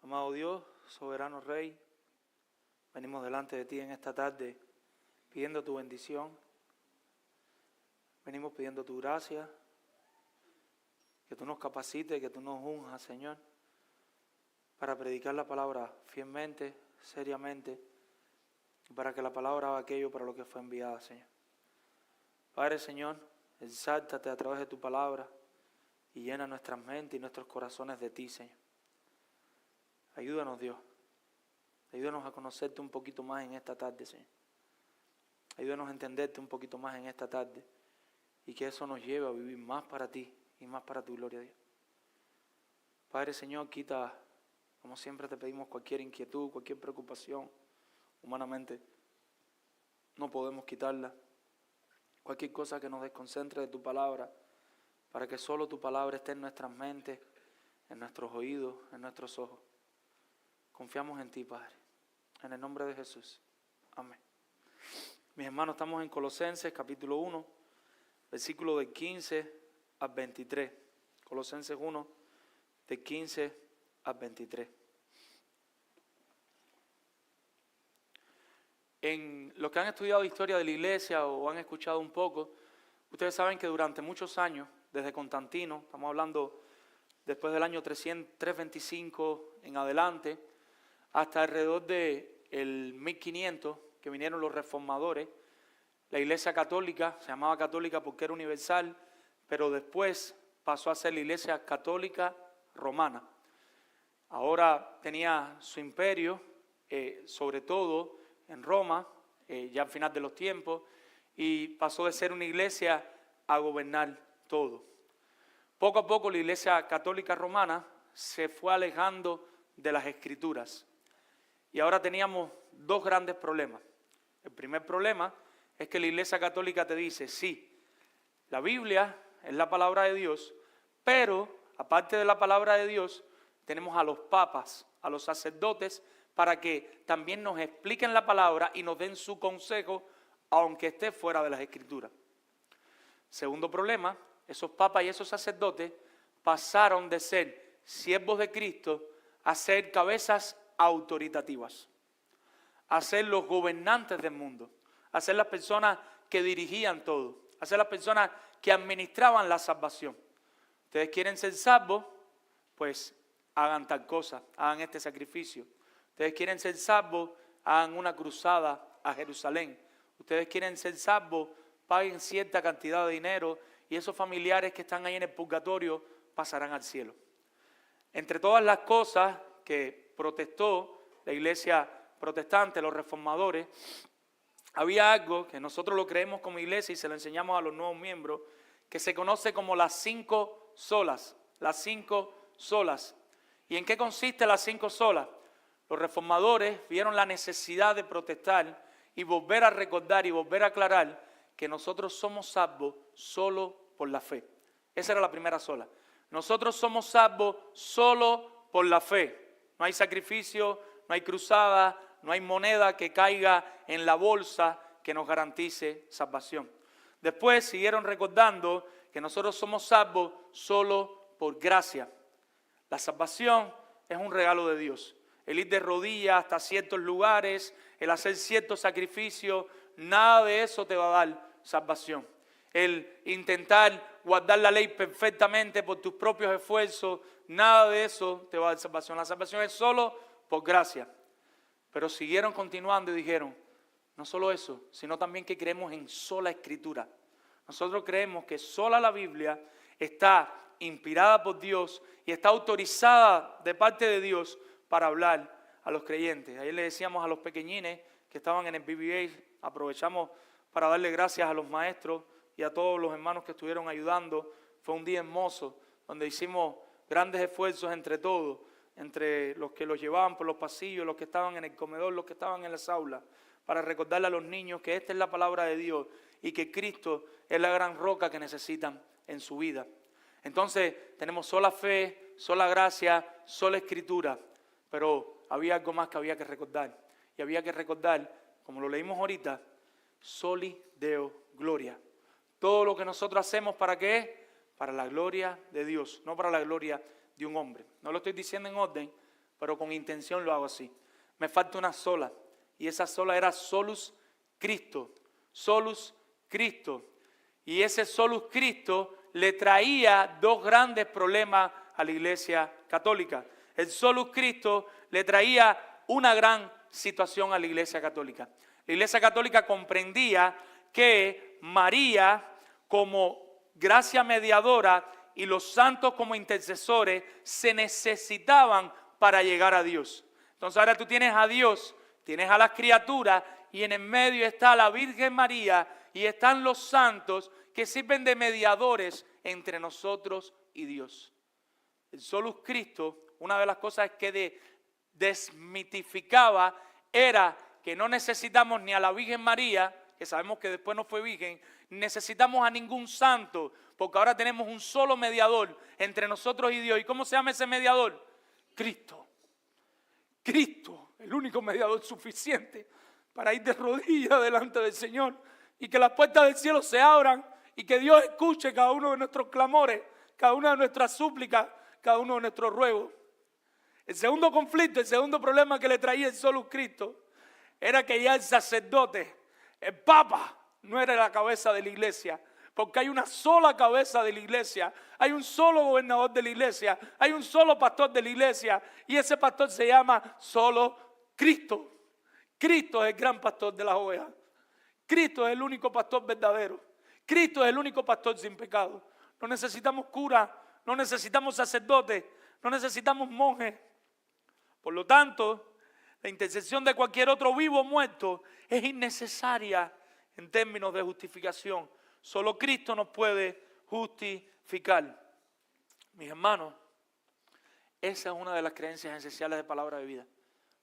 Amado Dios, soberano Rey, venimos delante de ti en esta tarde pidiendo tu bendición, venimos pidiendo tu gracia, que tú nos capacites, que tú nos unjas, Señor, para predicar la palabra fielmente, seriamente, para que la palabra haga aquello para lo que fue enviada, Señor. Padre, Señor, exáltate a través de tu palabra y llena nuestras mentes y nuestros corazones de ti, Señor. Ayúdanos, Dios. Ayúdanos a conocerte un poquito más en esta tarde, Señor. Ayúdanos a entenderte un poquito más en esta tarde y que eso nos lleve a vivir más para ti y más para tu gloria, Dios. Padre, Señor, quita, como siempre te pedimos, cualquier inquietud, cualquier preocupación. Humanamente no podemos quitarla. Cualquier cosa que nos desconcentre de tu palabra, para que solo tu palabra esté en nuestras mentes, en nuestros oídos, en nuestros ojos. Confiamos en ti, Padre. En el nombre de Jesús. Amén. Mis hermanos, estamos en Colosenses capítulo 1, versículo del 15 al 23. Colosenses 1, del 15 al 23. En los que han estudiado historia de la iglesia o han escuchado un poco, ustedes saben que durante muchos años, desde Constantino, estamos hablando después del año 325 en adelante, hasta alrededor del 1500, que vinieron los reformadores, la iglesia católica, se llamaba católica porque era universal, pero después pasó a ser la iglesia católica romana. Ahora tenía su imperio, sobre todo en Roma, ya al final de los tiempos, y pasó de ser una iglesia a gobernar todo. Poco a poco la iglesia católica romana se fue alejando de las escrituras. Y ahora teníamos dos grandes problemas. El primer problema es que la iglesia católica te dice, sí, la Biblia es la palabra de Dios, pero aparte de la palabra de Dios, tenemos a los papas, a los sacerdotes, para que también nos expliquen la palabra y nos den su consejo, aunque esté fuera de las escrituras. Segundo problema, esos papas y esos sacerdotes pasaron de ser siervos de Cristo a ser cabezas autoritativas, a ser los gobernantes del mundo, a ser las personas que dirigían todo, a ser las personas que administraban la salvación. Ustedes quieren ser salvos, pues hagan tal cosa, hagan este sacrificio. Ustedes quieren ser salvos, hagan una cruzada a Jerusalén. Ustedes quieren ser salvos, paguen cierta cantidad de dinero y esos familiares que están ahí en el purgatorio pasarán al cielo. Entre todas las cosas que protestó la iglesia protestante, los reformadores, había algo que nosotros lo creemos como iglesia y se lo enseñamos a los nuevos miembros, que se conoce como las 5 solas. Las 5 solas. ¿Y en qué consiste las 5 solas? Los reformadores vieron la necesidad de protestar y volver a recordar y volver a aclarar que nosotros somos salvos solo por la fe. Esa era la primera sola. Nosotros somos salvos solo por la fe. No hay sacrificio, no hay cruzada, no hay moneda que caiga en la bolsa que nos garantice salvación. Después siguieron recordando que nosotros somos salvos solo por gracia. La salvación es un regalo de Dios. El ir de rodillas hasta ciertos lugares, el hacer ciertos sacrificios, nada de eso te va a dar salvación. El intentar guardar la ley perfectamente por tus propios esfuerzos, nada de eso te va a dar salvación. La salvación es solo por gracia. Pero siguieron continuando y dijeron, no solo eso, sino también que creemos en sola escritura. Nosotros creemos que sola la Biblia está inspirada por Dios y está autorizada de parte de Dios para hablar a los creyentes. Ayer le decíamos a los pequeñines que estaban en el BBA, aprovechamos para darle gracias a los maestros y a todos los hermanos que estuvieron ayudando. Fue un día hermoso donde hicimos grandes esfuerzos entre todos, entre los que los llevaban por los pasillos, los que estaban en el comedor, los que estaban en las aulas, para recordarle a los niños que esta es la palabra de Dios y que Cristo es la gran roca que necesitan en su vida. Entonces tenemos sola fe, sola gracia, sola escritura, pero había algo más que había que recordar. Y había que recordar, como lo leímos ahorita, soli Deo gloria. Todo lo que nosotros hacemos, ¿para qué? Para la gloria de Dios, no para la gloria de un hombre. No lo estoy diciendo en orden, pero con intención lo hago así. Me falta una sola, y esa sola era solus Christo. Solus Christo. Y ese solus Christo le traía dos grandes problemas a la Iglesia Católica. El solus Christo le traía una gran situación a la Iglesia Católica. La Iglesia Católica comprendía que María, como gracia mediadora, y los santos como intercesores se necesitaban para llegar a Dios. Entonces ahora tú tienes a Dios, tienes a las criaturas, y en el medio está la Virgen María y están los santos que sirven de mediadores entre nosotros y Dios. El solus Christo, una de las cosas que desmitificaba era que no necesitamos ni a la Virgen María, que sabemos que después no fue virgen, ni necesitamos a ningún santo, porque ahora tenemos un solo mediador entre nosotros y Dios. ¿Y cómo se llama ese mediador? Cristo. Cristo, el único mediador suficiente para ir de rodillas delante del Señor y que las puertas del cielo se abran y que Dios escuche cada uno de nuestros clamores, cada una de nuestras súplicas, cada uno de nuestros ruegos. El segundo conflicto, el segundo problema que le traía el solus Christo era que ya el sacerdote, el Papa, no era la cabeza de la iglesia, porque hay una sola cabeza de la iglesia, hay un solo gobernador de la iglesia, hay un solo pastor de la iglesia, y ese pastor se llama solo Cristo. Cristo es el gran pastor de las ovejas. Cristo es el único pastor verdadero. Cristo es el único pastor sin pecado. No necesitamos cura, no necesitamos sacerdotes, no necesitamos monjes. Por lo tanto, la intercesión de cualquier otro vivo o muerto es innecesaria en términos de justificación. Solo Cristo nos puede justificar. Mis hermanos, esa es una de las creencias esenciales de Palabra de Vida.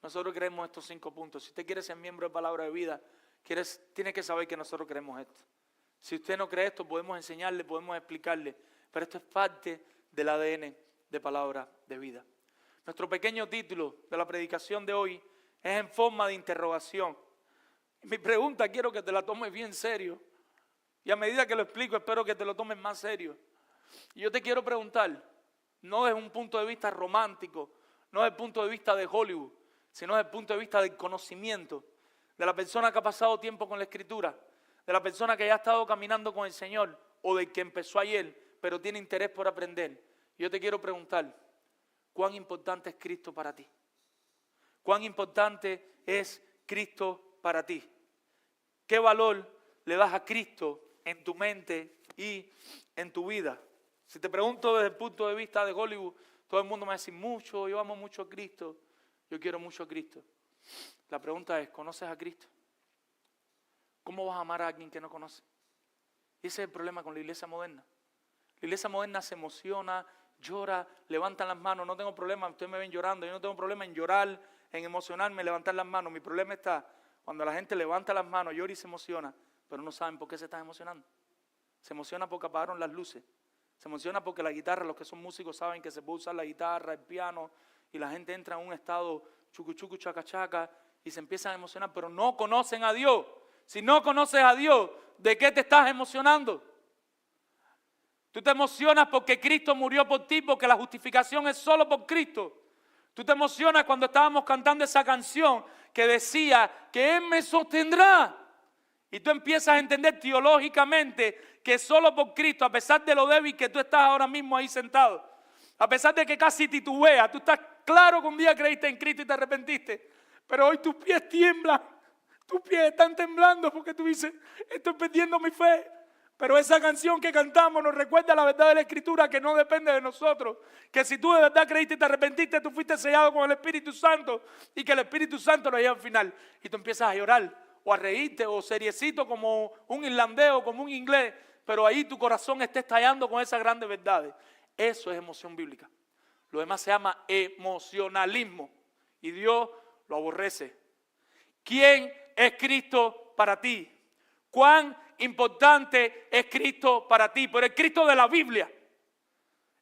Nosotros creemos estos 5 puntos. Si usted quiere ser miembro de Palabra de Vida, tiene que saber que nosotros creemos esto. Si usted no cree esto, podemos enseñarle, podemos explicarle, pero esto es parte del ADN de Palabra de Vida. Nuestro pequeño título de la predicación de hoy es en forma de interrogación. Mi pregunta quiero que te la tomes bien serio. Y a medida que lo explico, espero que te lo tomes más serio. Y yo te quiero preguntar, no desde un punto de vista romántico, no desde el punto de vista de Hollywood, sino desde el punto de vista del conocimiento, de la persona que ha pasado tiempo con la Escritura, de la persona que ya ha estado caminando con el Señor, o del que empezó ayer, pero tiene interés por aprender. Yo te quiero preguntar, ¿cuán importante es Cristo para ti? ¿Cuán importante es Cristo para ti? ¿Qué valor le das a Cristo en tu mente y en tu vida? Si te pregunto desde el punto de vista de Hollywood, todo el mundo me va a decir mucho, yo amo mucho a Cristo, yo quiero mucho a Cristo. La pregunta es, ¿conoces a Cristo? ¿Cómo vas a amar a alguien que no conoce? Y ese es el problema con la iglesia moderna. La iglesia moderna se emociona, llora, levantan las manos. No tengo problema, ustedes me ven llorando, yo no tengo problema en llorar, en emocionarme, levantar las manos. Mi problema está cuando la gente levanta las manos, llora y se emociona, pero no saben por qué se están emocionando. Se emociona porque apagaron las luces. Se emociona porque la guitarra, los que son músicos saben que se puede usar la guitarra, el piano, y la gente entra en un estado chucu chucu chaca chaca y se empiezan a emocionar, pero no conocen a Dios. Si no conoces a Dios, ¿de qué te estás emocionando? Tú te emocionas porque Cristo murió por ti, porque la justificación es solo por Cristo. Tú te emocionas cuando estábamos cantando esa canción que decía que Él me sostendrá. Y tú empiezas a entender teológicamente que solo por Cristo, a pesar de lo débil que tú estás ahora mismo ahí sentado, a pesar de que casi titubeas, tú estás claro que un día creíste en Cristo y te arrepentiste, pero hoy tus pies tiemblan, tus pies están temblando porque tú dices, estoy perdiendo mi fe. Pero esa canción que cantamos nos recuerda la verdad de la Escritura, que no depende de nosotros, que si tú de verdad creíste y te arrepentiste, tú fuiste sellado con el Espíritu Santo y que el Espíritu Santo lo lleva al final. Y tú empiezas a llorar o a reírte o seriecito como un irlandés o como un inglés, pero ahí tu corazón está estallando con esas grandes verdades. Eso es emoción bíblica. Lo demás se llama emocionalismo y Dios lo aborrece. ¿Quién es Cristo para ti? ¿Cuán importante es Cristo para ti? Pero el Cristo de la Biblia,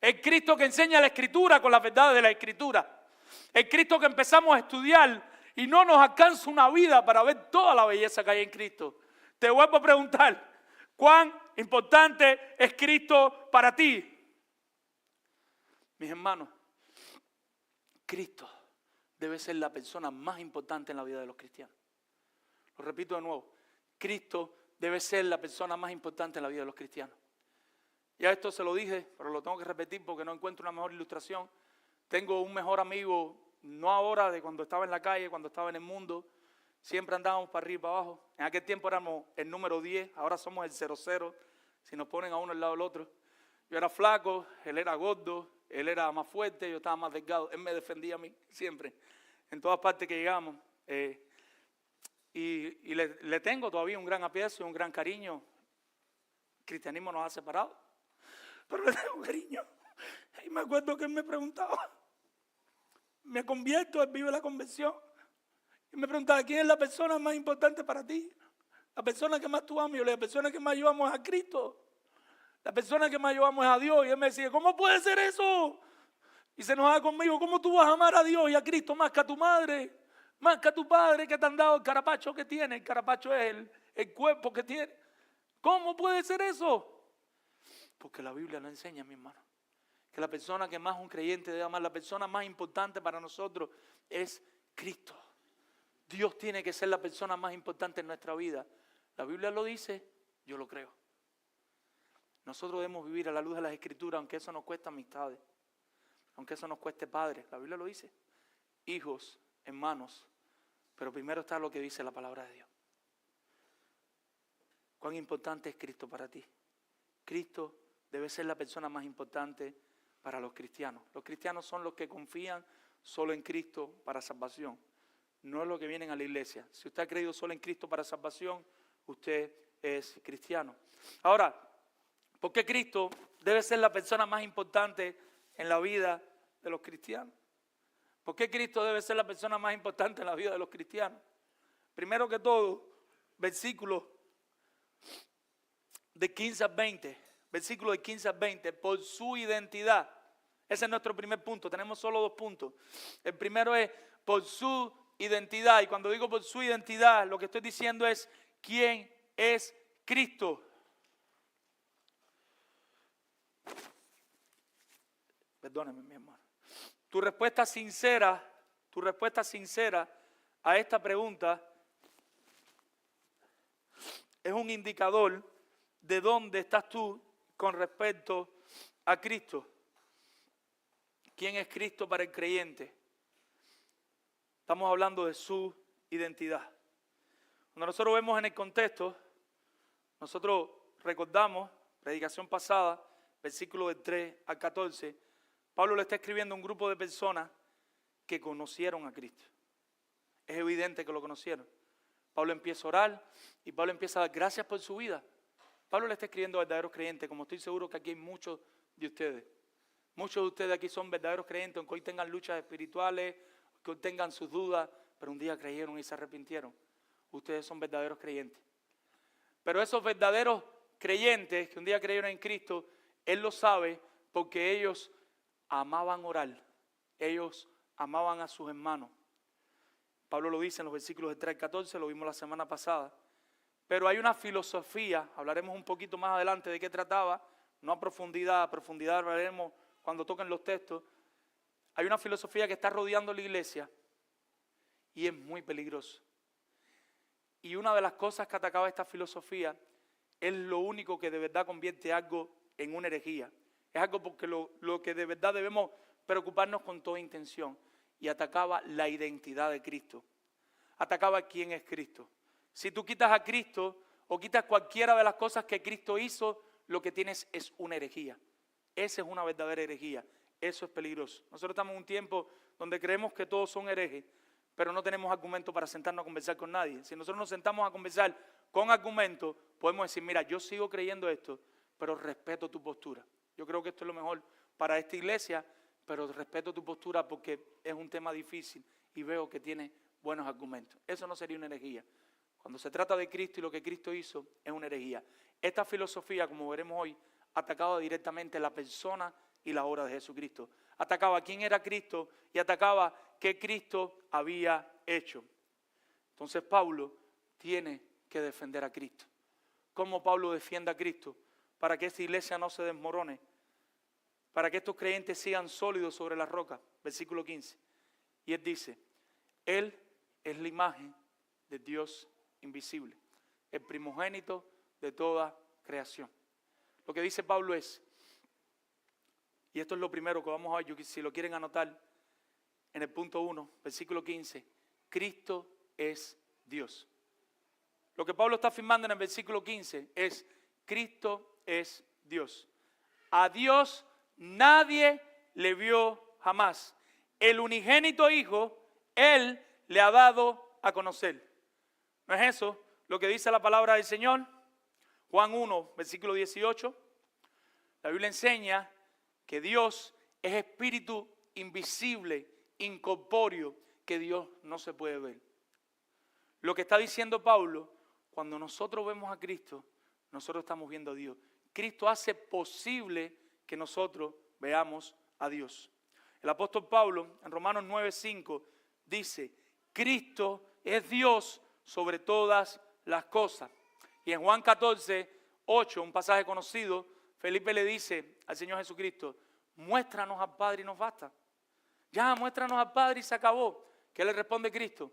el Cristo que enseña la Escritura con las verdades de la Escritura, el Cristo que empezamos a estudiar y no nos alcanza una vida para ver toda la belleza que hay en Cristo. Te vuelvo a preguntar, ¿cuán importante es Cristo para ti? Mis hermanos, Cristo debe ser la persona más importante en la vida de los cristianos. Lo repito de nuevo, Cristo debe ser la persona más importante en la vida de los cristianos. Ya esto se lo dije, pero lo tengo que repetir porque no encuentro una mejor ilustración. Tengo un mejor amigo, no ahora, de cuando estaba en la calle, cuando estaba en el mundo. Siempre andábamos para arriba y para abajo. En aquel tiempo éramos el número 10, ahora somos el 00, si nos ponen a uno al lado del otro. Yo era flaco, él era gordo, él era más fuerte, yo estaba más delgado. Él me defendía a mí siempre, en todas partes que llegamos. Y le tengo todavía un gran aprecio, un gran cariño. El cristianismo nos ha separado, pero le tengo cariño. Y me acuerdo que él me preguntaba, me convierto, él vive la conversión. Y me preguntaba, ¿quién es la persona más importante para ti? La persona que más tú amas. La persona que más yo amo es a Cristo. La persona que más yo amo es a Dios. Y él me decía, ¿cómo puede ser eso? Y se enojaba conmigo, ¿cómo tú vas a amar a Dios y a Cristo más que a tu madre? Más que a tu padre que te han dado el carapacho que tiene. El carapacho es el cuerpo que tiene. ¿Cómo puede ser eso? Porque la Biblia nos enseña, mi hermano, que la persona que más un creyente debe amar, la persona más importante para nosotros es Cristo. Dios tiene que ser la persona más importante en nuestra vida. La Biblia lo dice, yo lo creo. Nosotros debemos vivir a la luz de las Escrituras, aunque eso nos cueste amistades, aunque eso nos cueste padres. La Biblia lo dice. Hijos, hermanos, pero primero está lo que dice la palabra de Dios. ¿Cuán importante es Cristo para ti? Cristo debe ser la persona más importante para los cristianos. Los cristianos son los que confían solo en Cristo para salvación. No es lo que vienen a la iglesia. Si usted ha creído solo en Cristo para salvación, usted es cristiano. Ahora, ¿por qué Cristo debe ser la persona más importante en la vida de los cristianos? ¿Por qué Cristo debe ser la persona más importante en la vida de los cristianos? Primero que todo, versículos de 15 al 20. Versículo de 15 al 20. Por su identidad. Ese es nuestro primer punto. Tenemos solo 2 puntos. El primero es por su identidad. Y cuando digo por su identidad, lo que estoy diciendo es quién es Cristo. Perdóneme, mi hermano. Tu respuesta sincera a esta pregunta es un indicador de dónde estás tú con respecto a Cristo. ¿Quién es Cristo para el creyente? Estamos hablando de su identidad. Cuando nosotros vemos en el contexto, nosotros recordamos, predicación pasada, versículo del 3 al 14, Pablo le está escribiendo a un grupo de personas que conocieron a Cristo. Es evidente que lo conocieron. Pablo empieza a orar y Pablo empieza a dar gracias por su vida. Pablo le está escribiendo a verdaderos creyentes, como estoy seguro que aquí hay muchos de ustedes. Muchos de ustedes aquí son verdaderos creyentes, aunque hoy tengan luchas espirituales, que hoy tengan sus dudas, pero un día creyeron y se arrepintieron. Ustedes son verdaderos creyentes. Pero esos verdaderos creyentes que un día creyeron en Cristo, Él lo sabe porque ellos amaban orar. Ellos amaban a sus hermanos. Pablo lo dice en los versículos de 3 al 14, lo vimos la semana pasada. Pero hay una filosofía, hablaremos un poquito más adelante de qué trataba, no a profundidad hablaremos cuando toquen los textos. Hay una filosofía que está rodeando la iglesia y es muy peligroso. Y una de las cosas que atacaba esta filosofía es lo único que de verdad convierte algo en una herejía. Es algo porque lo que de verdad debemos preocuparnos con toda intención. Y atacaba la identidad de Cristo. Atacaba quién es Cristo. Si tú quitas a Cristo o quitas cualquiera de las cosas que Cristo hizo, lo que tienes es una herejía. Esa es una verdadera herejía. Eso es peligroso. Nosotros estamos en un tiempo donde creemos que todos son herejes, pero no tenemos argumentos para sentarnos a conversar con nadie. Si nosotros nos sentamos a conversar con argumentos, podemos decir, mira, yo sigo creyendo esto, pero respeto tu postura. Yo creo que esto es lo mejor para esta iglesia, pero respeto tu postura porque es un tema difícil y veo que tiene buenos argumentos. Eso no sería una herejía. Cuando se trata de Cristo y lo que Cristo hizo, es una herejía. Esta filosofía, como veremos hoy, atacaba directamente la persona y la obra de Jesucristo. Atacaba quién era Cristo y atacaba qué Cristo había hecho. Entonces Pablo tiene que defender a Cristo. ¿Cómo Pablo defiende a Cristo? Para que esta iglesia no se desmorone. Para que estos creyentes sigan sólidos sobre la roca. Versículo 15. Y él dice, Él es la imagen de Dios invisible, el primogénito de toda creación. Lo que dice Pablo es, y esto es lo primero que vamos a ver, si lo quieren anotar, en el punto 1, versículo 15, Cristo es Dios. Lo que Pablo está afirmando en el versículo 15 es, Cristo es Dios. A Dios nadie le vio jamás. El unigénito Hijo, Él le ha dado a conocer. ¿No es eso lo que dice la palabra del Señor? Juan 1, versículo 18. La Biblia enseña que Dios es espíritu invisible, incorpóreo, que Dios no se puede ver. Lo que está diciendo Pablo, cuando nosotros vemos a Cristo, nosotros estamos viendo a Dios. Cristo hace posible que nosotros veamos a Dios. El apóstol Pablo en Romanos 9:5 dice, Cristo es Dios sobre todas las cosas. Y en Juan 14:8, un pasaje conocido, Felipe le dice al Señor Jesucristo, muéstranos al Padre y nos basta. Ya, muéstranos al Padre y se acabó. ¿Qué le responde Cristo?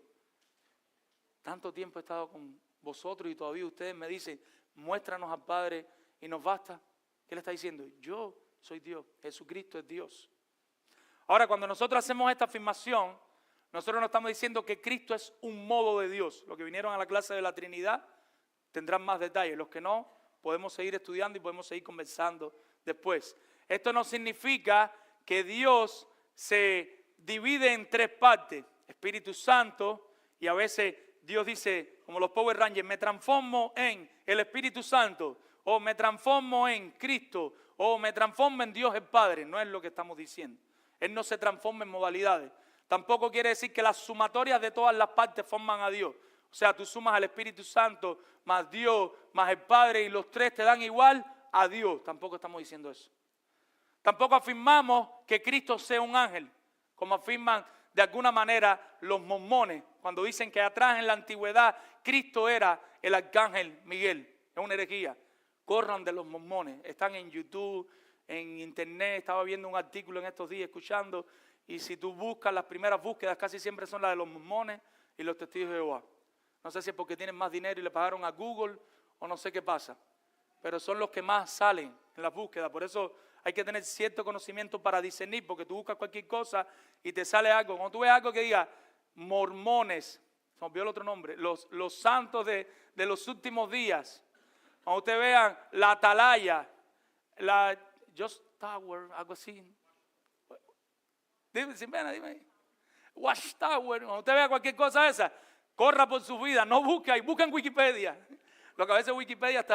Tanto tiempo he estado con vosotros y todavía ustedes me dicen, muéstranos al Padre y nos basta. ¿Qué le está diciendo? Yo soy Dios, Jesucristo es Dios. Ahora, cuando nosotros hacemos esta afirmación, nosotros no estamos diciendo que Cristo es un modo de Dios. Los que vinieron a la clase de la Trinidad tendrán más detalles. Los que no, podemos seguir estudiando y podemos seguir conversando después. Esto no significa que Dios se divide en tres partes. Espíritu Santo, y a veces Dios dice, como los Power Rangers, me transformo en el Espíritu Santo, o me transformo en Cristo, o me transformo en Dios el Padre. No es lo que estamos diciendo. Él no se transforma en modalidades. Tampoco quiere decir que las sumatorias de todas las partes forman a Dios. O sea, tú sumas al Espíritu Santo, más Dios, más el Padre, y los tres te dan igual a Dios. Tampoco estamos diciendo eso. Tampoco afirmamos que Cristo sea un ángel, como afirman de alguna manera los mormones, cuando dicen que atrás en la antigüedad Cristo era el arcángel Miguel. Es una herejía. Corran de los mormones. Están en YouTube, en internet. Estaba viendo un artículo en estos días, escuchando. Y si tú buscas, las primeras búsquedas casi siempre son las de los mormones y los testigos de Jehová. No sé si es porque tienen más dinero y le pagaron a Google o no sé qué pasa. Pero son los que más salen en las búsquedas. Por eso hay que tener cierto conocimiento para discernir, porque tú buscas cualquier cosa y te sale algo. Cuando tú ves algo que diga mormones, se me olvidó el otro nombre, los santos de los últimos días. Cuando ustedes vean la Atalaya, la Just Tower, algo así. Dime. Watchtower, cuando usted vea cualquier cosa de esa, corra por su vida, no busque, busca en Wikipedia. Lo que a veces Wikipedia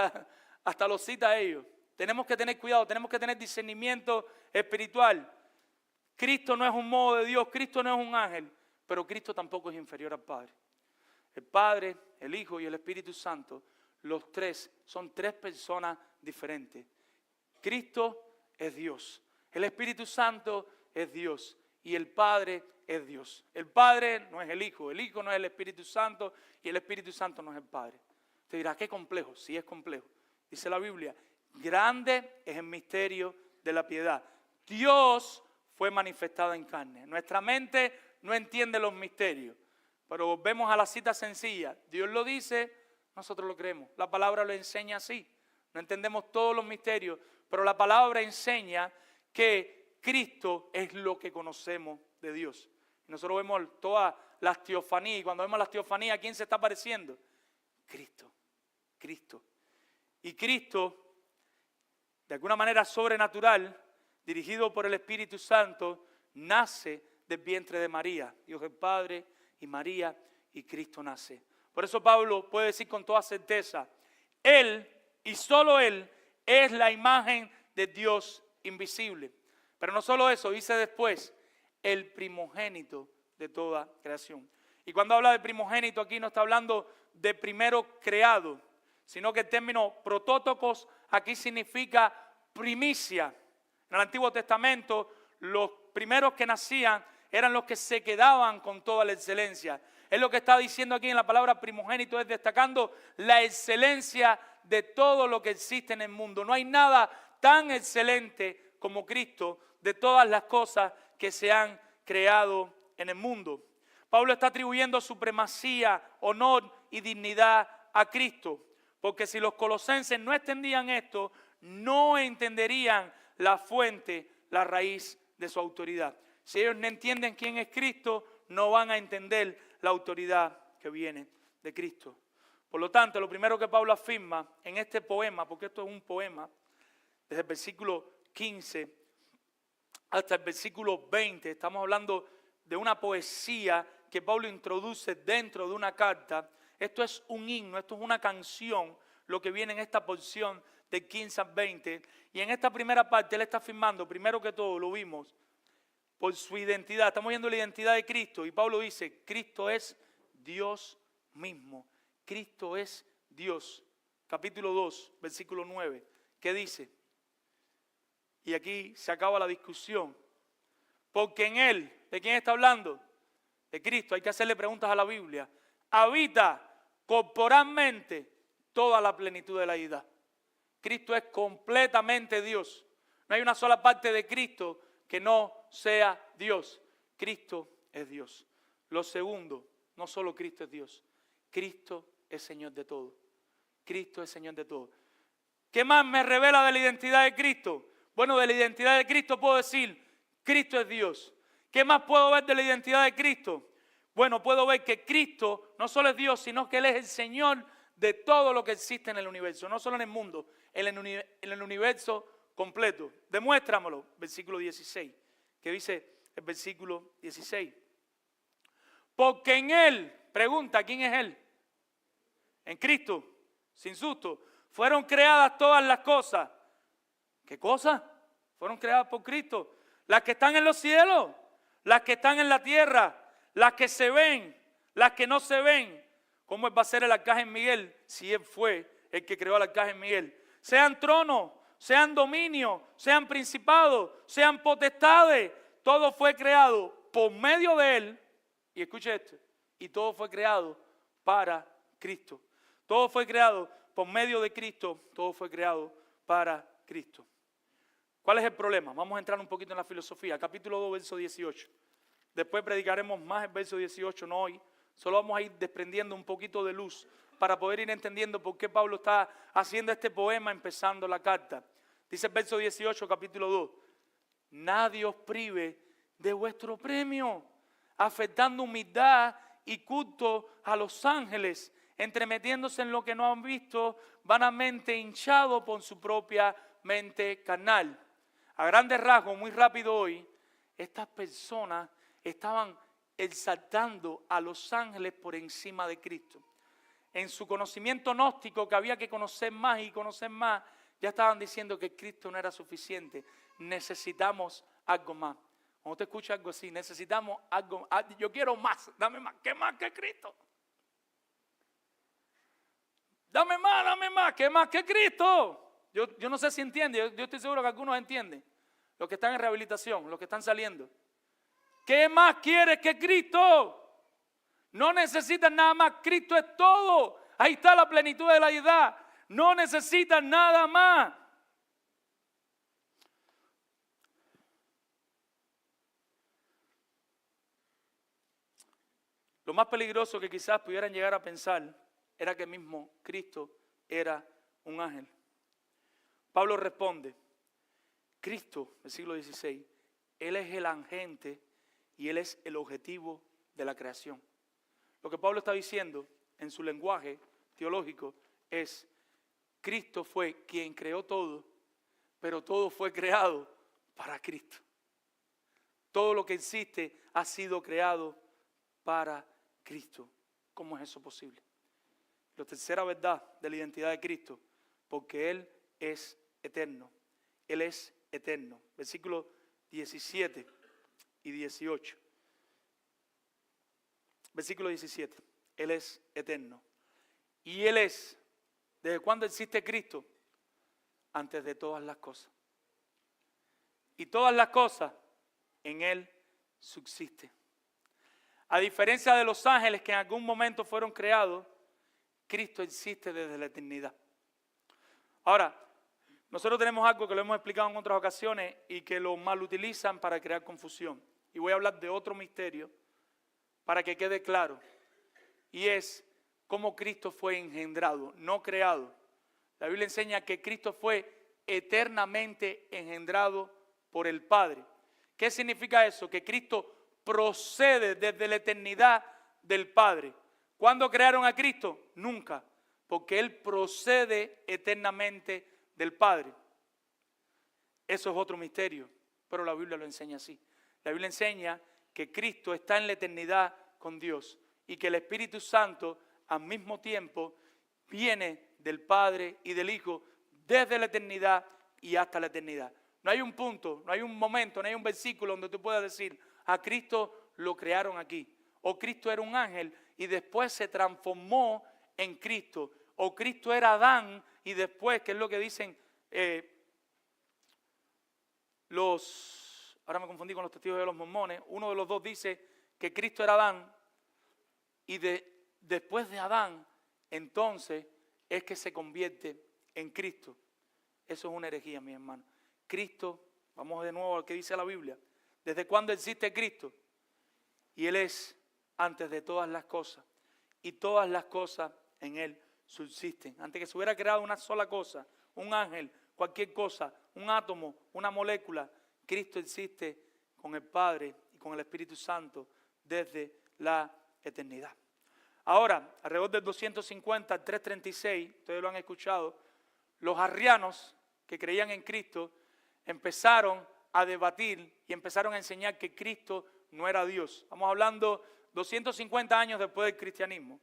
hasta lo cita a ellos. Tenemos que tener cuidado, tenemos que tener discernimiento espiritual. Cristo no es un modo de Dios, Cristo no es un ángel, pero Cristo tampoco es inferior al Padre. El Padre, el Hijo y el Espíritu Santo, los tres son tres personas diferentes. Cristo es Dios, el Espíritu Santo es Dios y el Padre es Dios. El Padre no es el Hijo no es el Espíritu Santo y el Espíritu Santo no es el Padre. Te dirá, qué complejo. Sí, es complejo. Dice la Biblia, grande es el misterio de la piedad. Dios fue manifestado en carne. Nuestra mente no entiende los misterios, pero vemos a la cita sencilla. Dios lo dice, nosotros lo creemos. La palabra lo enseña así. No entendemos todos los misterios, pero la palabra enseña que Cristo es lo que conocemos de Dios. Nosotros vemos todas las teofanías, y cuando vemos las teofanías, ¿a quién se está apareciendo? Cristo. Y Cristo, de alguna manera sobrenatural, dirigido por el Espíritu Santo, nace del vientre de María. Dios el Padre y María, y Cristo nace. Por eso Pablo puede decir con toda certeza, Él y solo Él es la imagen de Dios invisible. Pero no solo eso, dice después, el primogénito de toda creación. Y cuando habla de primogénito aquí no está hablando de primero creado, sino que el término protótocos aquí significa primicia. En el Antiguo Testamento los primeros que nacían eran los que se quedaban con toda la excelencia. Es lo que está diciendo aquí en la palabra primogénito, es destacando la excelencia de todo lo que existe en el mundo. No hay nada tan excelente como Cristo de todas las cosas que se han creado en el mundo. Pablo está atribuyendo supremacía, honor y dignidad a Cristo. Porque si los colosenses no entendían esto, no entenderían la fuente, la raíz de su autoridad. Si ellos no entienden quién es Cristo, no van a entender la autoridad que viene de Cristo. Por lo tanto, lo primero que Pablo afirma en este poema, porque esto es un poema, desde el versículo 15 hasta el versículo 20, estamos hablando de una poesía que Pablo introduce dentro de una carta. Esto es un himno, esto es una canción, lo que viene en esta porción de 15 al 20. Y en esta primera parte él está afirmando, primero que todo lo vimos, por su identidad. Estamos viendo la identidad de Cristo y Pablo dice, Cristo es Dios mismo. Cristo es Dios. Capítulo 2, versículo 9. ¿Qué dice? Y aquí se acaba la discusión. Porque en Él, ¿de quién está hablando? De Cristo. Hay que hacerle preguntas a la Biblia. Habita corporalmente toda la plenitud de la deidad. Cristo es completamente Dios. No hay una sola parte de Cristo que no sea Dios. Cristo es Dios. Lo segundo, no solo Cristo es Dios. Cristo es Señor de todo. Cristo es Señor de todo. ¿Qué más me revela de la identidad de Cristo? Bueno, de la identidad de Cristo puedo decir, Cristo es Dios. ¿Qué más puedo ver de la identidad de Cristo? Bueno, puedo ver que Cristo no solo es Dios, sino que Él es el Señor de todo lo que existe en el universo. No solo en el mundo, en el universo completo. Demuéstramelo, versículo 16. ¿Qué dice el versículo 16? Porque en Él, pregunta, ¿quién es Él? En Cristo, sin susto, fueron creadas todas las cosas. ¿Qué cosas? Fueron creadas por Cristo. Las que están en los cielos, las que están en la tierra, las que se ven, las que no se ven. ¿Cómo va a ser el arcángel Miguel si Él fue el que creó al arcángel Miguel? Sean tronos, sean dominios, sean principados, sean potestades. Todo fue creado por medio de Él. Y escuche esto. Y todo fue creado para Cristo. Todo fue creado por medio de Cristo. Todo fue creado para Cristo. ¿Cuál es el problema? Vamos a entrar un poquito en la filosofía. Capítulo 2, verso 18. Después predicaremos más el verso 18, no hoy. Solo vamos a ir desprendiendo un poquito de luz para poder ir entendiendo por qué Pablo está haciendo este poema empezando la carta. Dice el verso 18, capítulo 2. Nadie os prive de vuestro premio, afectando humildad y culto a los ángeles, entremetiéndose en lo que no han visto, vanamente hinchado por su propia mente carnal. A grandes rasgos, muy rápido hoy, estas personas estaban exaltando a los ángeles por encima de Cristo. En su conocimiento gnóstico, que había que conocer más y conocer más, ya estaban diciendo que Cristo no era suficiente. Necesitamos algo más. Cuando usted escucha algo así, necesitamos algo, yo quiero más, dame más. ¿Qué más que Cristo? Dame más, ¿qué más que Cristo? Yo no sé si entiende, yo estoy seguro que algunos entienden. Los que están en rehabilitación, los que están saliendo. ¿Qué más quieres que Cristo? No necesitas nada más, Cristo es todo. Ahí está la plenitud de la deidad. No necesitas nada más. Lo más peligroso que quizás pudieran llegar a pensar era que mismo Cristo era un ángel. Pablo responde, Cristo, el siglo XVI, Él es el agente y Él es el objetivo de la creación. Lo que Pablo está diciendo en su lenguaje teológico es, Cristo fue quien creó todo, pero todo fue creado para Cristo. Todo lo que existe ha sido creado para Cristo. ¿Cómo es eso posible? La tercera verdad de la identidad de Cristo, porque Él es eterno. Él es eterno. Versículos 17 y 18. Versículo 17. Él es eterno. Y Él es, ¿desde cuándo existe Cristo? Antes de todas las cosas. Y todas las cosas en Él subsisten. A diferencia de los ángeles que en algún momento fueron creados, Cristo existe desde la eternidad. Ahora, nosotros tenemos algo que lo hemos explicado en otras ocasiones y que lo mal utilizan para crear confusión. Y voy a hablar de otro misterio para que quede claro, y es cómo Cristo fue engendrado, no creado. La Biblia enseña que Cristo fue eternamente engendrado por el Padre. ¿Qué significa eso? Que Cristo procede desde la eternidad del Padre. ¿Cuándo crearon a Cristo? Nunca, porque Él procede eternamente del Padre. Eso es otro misterio, pero la Biblia lo enseña así. La Biblia enseña que Cristo está en la eternidad con Dios y que el Espíritu Santo al mismo tiempo viene del Padre y del Hijo desde la eternidad y hasta la eternidad. No hay un punto, no hay un momento, no hay un versículo donde tú puedas decir, a Cristo lo crearon aquí, o Cristo era un ángel y después se transformó en Cristo, o Cristo era Adán y después, que es lo que dicen ahora me confundí con los testigos de los mormones, uno de los dos dice que Cristo era Adán y después de Adán, entonces es que se convierte en Cristo. Eso es una herejía, mi hermano. Cristo, vamos de nuevo a lo que dice la Biblia. ¿Desde cuándo existe Cristo? Y Él es antes de todas las cosas. Y todas las cosas en Él subsisten. Antes que se hubiera creado una sola cosa, un ángel, cualquier cosa, un átomo, una molécula, Cristo existe con el Padre y con el Espíritu Santo desde la eternidad. Ahora, alrededor del 250 al 336, ustedes lo han escuchado, los arrianos que creían en Cristo empezaron a debatir y empezaron a enseñar que Cristo no era Dios. Estamos hablando 250 años después del cristianismo.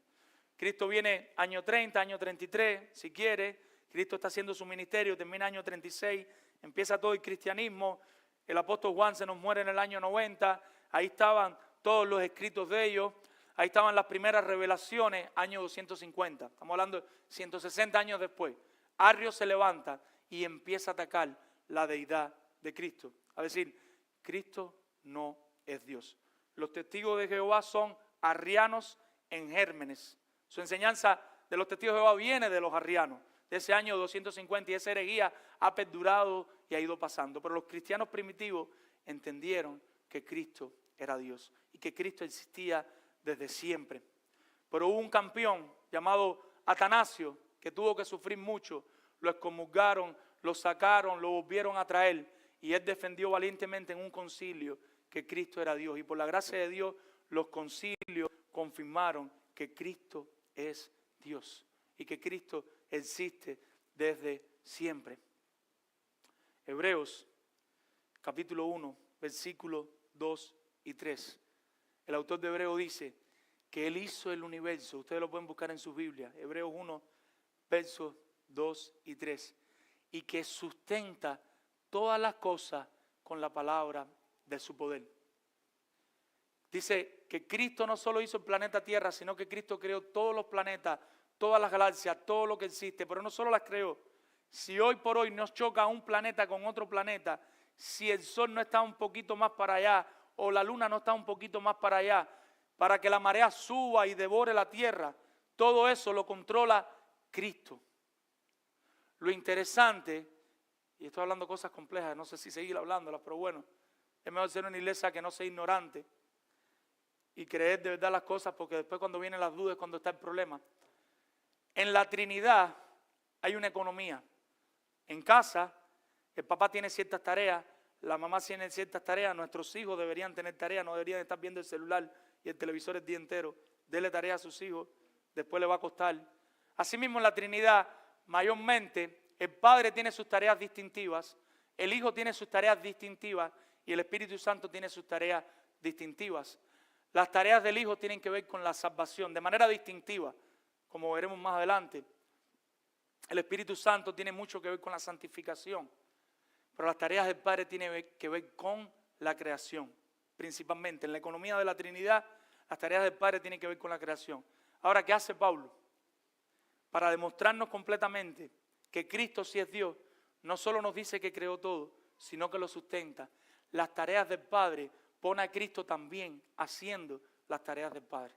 Cristo viene año 30, año 33, si quiere. Cristo está haciendo su ministerio, termina año 36, empieza todo el cristianismo. El apóstol Juan se nos muere en el año 90. Ahí estaban todos los escritos de ellos. Ahí estaban las primeras revelaciones, año 250. Estamos hablando de 160 años después. Arrio se levanta y empieza a atacar la deidad de Cristo. A decir, Cristo no es Dios. Los testigos de Jehová son arrianos en gérmenes. Su enseñanza de los testigos de Jehová viene de los arrianos, de ese año 250, y esa herejía ha perdurado y ha ido pasando. Pero los cristianos primitivos entendieron que Cristo era Dios y que Cristo existía desde siempre. Pero hubo un campeón llamado Atanasio que tuvo que sufrir mucho. Lo excomulgaron, lo sacaron, lo volvieron a traer y él defendió valientemente en un concilio que Cristo era Dios. Y por la gracia de Dios, los concilios confirmaron que Cristo es Dios y que Cristo existe desde siempre. Hebreos capítulo 1, versículos 2 y 3. El autor de Hebreos dice que Él hizo el universo. Ustedes lo pueden buscar en sus Biblias. Hebreos 1, versos 2 y 3. Y que sustenta todas las cosas con la palabra de su poder. Dice que Cristo no solo hizo el planeta Tierra, sino que Cristo creó todos los planetas, todas las galaxias, todo lo que existe. Pero no solo las creó. Si hoy por hoy nos choca un planeta con otro planeta, si el sol no está un poquito más para allá, o la luna no está un poquito más para allá, para que la marea suba y devore la tierra, todo eso lo controla Cristo. Lo interesante, y estoy hablando cosas complejas, no sé si seguir hablándolas, pero bueno, es mejor ser una iglesia que no sea ignorante y creer de verdad las cosas, porque después cuando vienen las dudas es cuando está el problema. En la Trinidad hay una economía. En casa, el papá tiene ciertas tareas, la mamá tiene ciertas tareas, nuestros hijos deberían tener tareas, no deberían estar viendo el celular y el televisor el día entero. Dele tarea a sus hijos, después le va a costar. Asimismo, en la Trinidad, mayormente, el Padre tiene sus tareas distintivas, el Hijo tiene sus tareas distintivas y el Espíritu Santo tiene sus tareas distintivas. Las tareas del Hijo tienen que ver con la salvación, de manera distintiva, como veremos más adelante. El Espíritu Santo tiene mucho que ver con la santificación, pero las tareas del Padre tienen que ver con la creación, principalmente. En la economía de la Trinidad, las tareas del Padre tienen que ver con la creación. Ahora, ¿qué hace Pablo? Para demostrarnos completamente que Cristo sí es Dios, no solo nos dice que creó todo, sino que lo sustenta. Las tareas del Padre pone a Cristo también haciendo las tareas del Padre.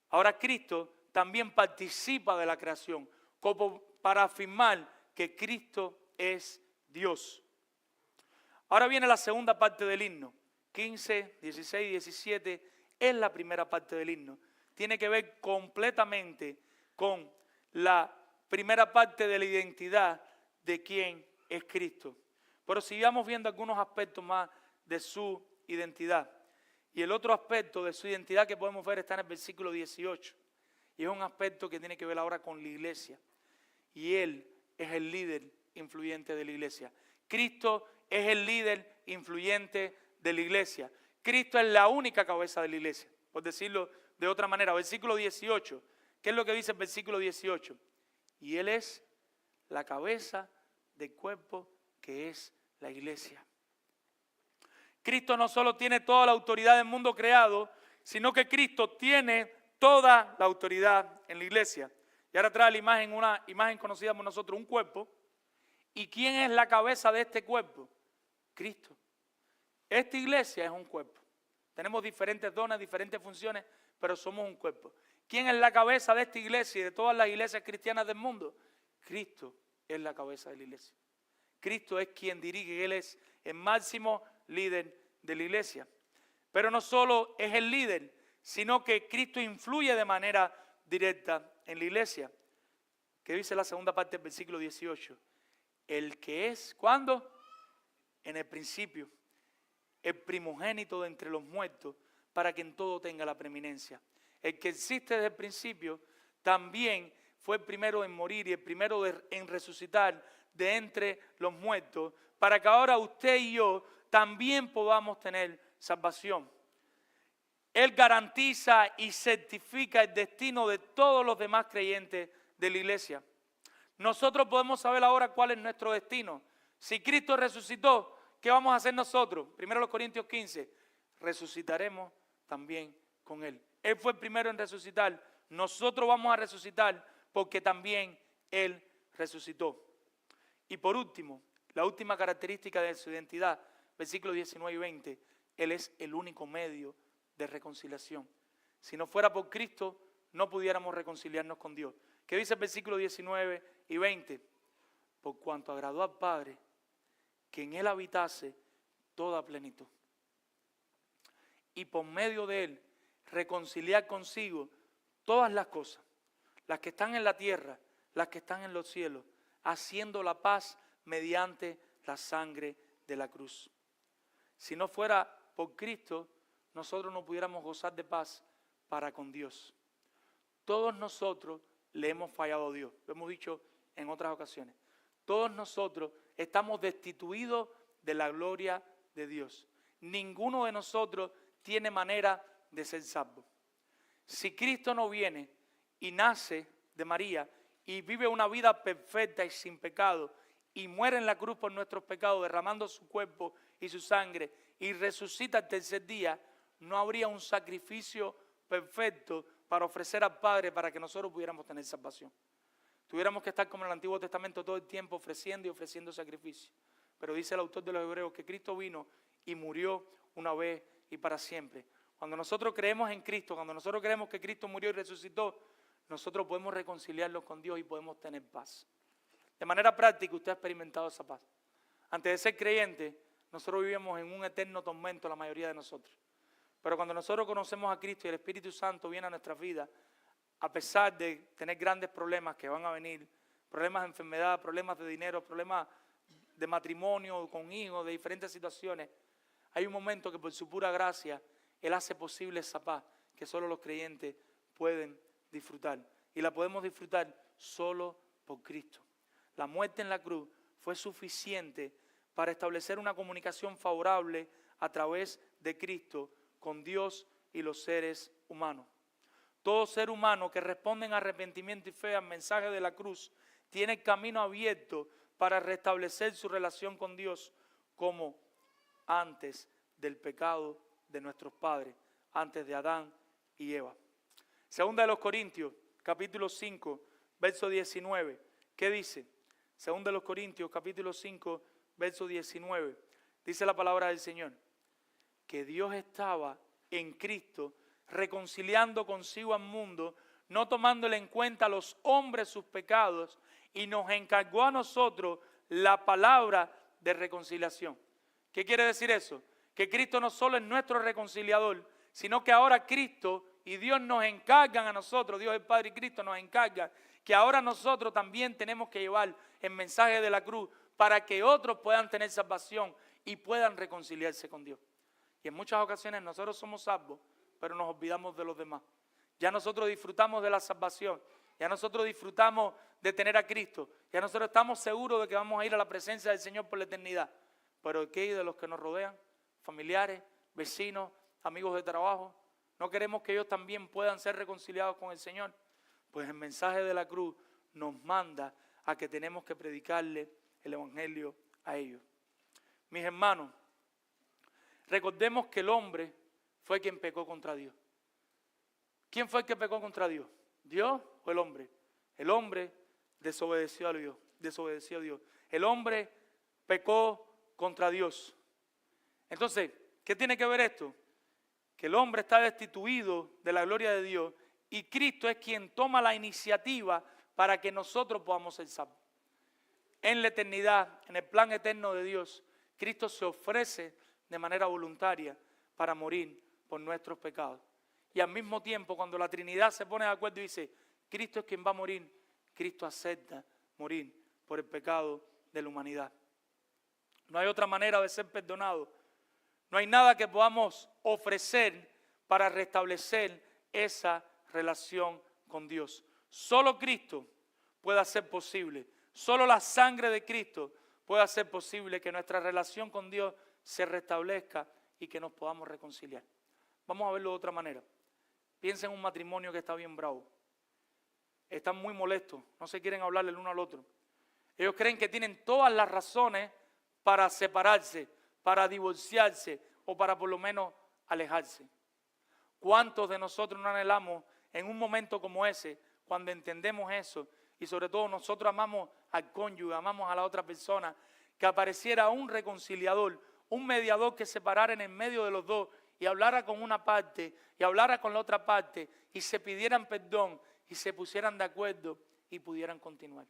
Ahora Cristo también participa de la creación, como para afirmar que Cristo es Dios. Ahora viene la segunda parte del himno, 15, 16 y 17, es la primera parte del himno. Tiene que ver completamente con la primera parte de la identidad de quién es Cristo. Pero sigamos viendo algunos aspectos más de su identidad. Y el otro aspecto de su identidad que podemos ver está en el versículo 18. Y es un aspecto que tiene que ver ahora con la iglesia. Y Él es el líder influyente de la iglesia. Cristo es el líder influyente de la iglesia. Cristo es la única cabeza de la iglesia, por decirlo de otra manera. Versículo 18. ¿Qué es lo que dice el versículo 18? Y Él es la cabeza del cuerpo que es la iglesia. Cristo no solo tiene toda la autoridad del mundo creado, sino que Cristo tiene toda la autoridad en la iglesia. Y ahora trae la imagen, una imagen conocida por nosotros, un cuerpo. ¿Y quién es la cabeza de este cuerpo? Cristo. Esta iglesia es un cuerpo. Tenemos diferentes dones, diferentes funciones, pero somos un cuerpo. ¿Quién es la cabeza de esta iglesia y de todas las iglesias cristianas del mundo? Cristo es la cabeza de la iglesia. Cristo es quien dirige, Él es el máximo líder de la iglesia. Pero no solo es el líder, sino que Cristo influye de manera directa en la iglesia. ¿Qué dice la segunda parte del versículo 18? El que es, ¿cuándo? En el principio, el primogénito de entre los muertos, para que en todo tenga la preeminencia. El que existe desde el principio, también fue el primero en morir y el primero en resucitar de entre los muertos, para que ahora usted y yo también podamos tener salvación. Él garantiza y certifica el destino de todos los demás creyentes de la iglesia. Nosotros podemos saber ahora cuál es nuestro destino. Si Cristo resucitó, ¿qué vamos a hacer nosotros? 1 Corintios 15, resucitaremos también con Él. Él fue el primero en resucitar. Nosotros vamos a resucitar porque también Él resucitó. Y por último, la última característica de su identidad, versículos 19 y 20, Él es el único medio de reconciliación. Si no fuera por Cristo, no pudiéramos reconciliarnos con Dios. ¿Qué dice el versículo 19 y 20? Por cuanto agradó al Padre, que en Él habitase toda plenitud. Y por medio de Él, reconciliar consigo todas las cosas, las que están en la tierra, las que están en los cielos, haciendo la paz mediante la sangre de la cruz. Si no fuera por Cristo, nosotros no pudiéramos gozar de paz para con Dios. Todos nosotros le hemos fallado a Dios, lo hemos dicho en otras ocasiones. Todos nosotros estamos destituidos de la gloria de Dios. Ninguno de nosotros tiene manera de ser salvo. Si Cristo no viene y nace de María y vive una vida perfecta y sin pecado y muere en la cruz por nuestros pecados, derramando su cuerpo y su sangre y resucita el tercer día, no habría un sacrificio perfecto para ofrecer al Padre para que nosotros pudiéramos tener salvación. Tuviéramos que estar como en el Antiguo Testamento todo el tiempo ofreciendo y ofreciendo sacrificios. Pero dice el autor de los Hebreos que Cristo vino y murió una vez y para siempre. Cuando nosotros creemos en Cristo, cuando nosotros creemos que Cristo murió y resucitó, nosotros podemos reconciliarnos con Dios y podemos tener paz. De manera práctica, usted ha experimentado esa paz. Antes de ser creyente, nosotros vivíamos en un eterno tormento, la mayoría de nosotros. Pero cuando nosotros conocemos a Cristo y el Espíritu Santo viene a nuestras vidas, a pesar de tener grandes problemas que van a venir, problemas de enfermedad, problemas de dinero, problemas de matrimonio, con hijos, de diferentes situaciones, hay un momento que por su pura gracia, Él hace posible esa paz que solo los creyentes pueden disfrutar. Y la podemos disfrutar solo por Cristo. La muerte en la cruz fue suficiente para establecer una comunicación favorable a través de Cristo con Dios y los seres humanos. Todo ser humano que responde en arrepentimiento y fe al mensaje de la cruz tiene el camino abierto para restablecer su relación con Dios como antes del pecado de nuestros padres, antes de Adán y Eva. Segunda de los Corintios, capítulo 5, verso 19. ¿Qué dice? Segunda de los Corintios, capítulo 5, verso 19. Dice la palabra del Señor, que Dios estaba en Cristo reconciliando consigo al mundo, no tomándole en cuenta a los hombres sus pecados, y nos encargó a nosotros la palabra de reconciliación. ¿Qué quiere decir eso? Que Cristo no solo es nuestro reconciliador, sino que ahora Cristo y Dios nos encargan a nosotros, Dios el Padre y Cristo nos encargan, que ahora nosotros también tenemos que llevar el mensaje de la cruz para que otros puedan tener salvación y puedan reconciliarse con Dios. Y en muchas ocasiones nosotros somos salvos, pero nos olvidamos de los demás. Ya nosotros disfrutamos de la salvación, ya nosotros disfrutamos de tener a Cristo, ya nosotros estamos seguros de que vamos a ir a la presencia del Señor por la eternidad. Pero ¿qué hay de los que nos rodean? Familiares, vecinos, amigos de trabajo. ¿No queremos que ellos también puedan ser reconciliados con el Señor? Pues el mensaje de la cruz nos manda a que tenemos que predicarle el evangelio a ellos. Mis hermanos, recordemos que el hombre fue quien pecó contra Dios. ¿Quién fue el que pecó contra Dios? ¿Dios o el hombre? El hombre desobedeció a Dios. El hombre pecó contra Dios. Entonces, ¿qué tiene que ver esto? Que el hombre está destituido de la gloria de Dios y Cristo es quien toma la iniciativa para que nosotros podamos ser salvos. En la eternidad, en el plan eterno de Dios, Cristo se ofrece de manera voluntaria para morir por nuestros pecados. Y al mismo tiempo, cuando la Trinidad se pone de acuerdo y dice, Cristo es quien va a morir, Cristo acepta morir por el pecado de la humanidad. No hay otra manera de ser perdonado. No hay nada que podamos ofrecer para restablecer esa relación con Dios. Solo Cristo puede hacer posible, solo la sangre de Cristo puede hacer posible que nuestra relación con Dios se restablezca y que nos podamos reconciliar. Vamos a verlo de otra manera. Piensa en un matrimonio que está bien bravo. Están muy molestos, no se quieren hablar el uno al otro. Ellos creen que tienen todas las razones para separarse, para divorciarse o para por lo menos alejarse. ¿Cuántos de nosotros no anhelamos en un momento como ese, cuando entendemos eso, y sobre todo nosotros amamos al cónyuge, amamos a la otra persona, que apareciera un reconciliador, un mediador que se parara en el medio de los dos y hablara con una parte y hablara con la otra parte y se pidieran perdón y se pusieran de acuerdo y pudieran continuar?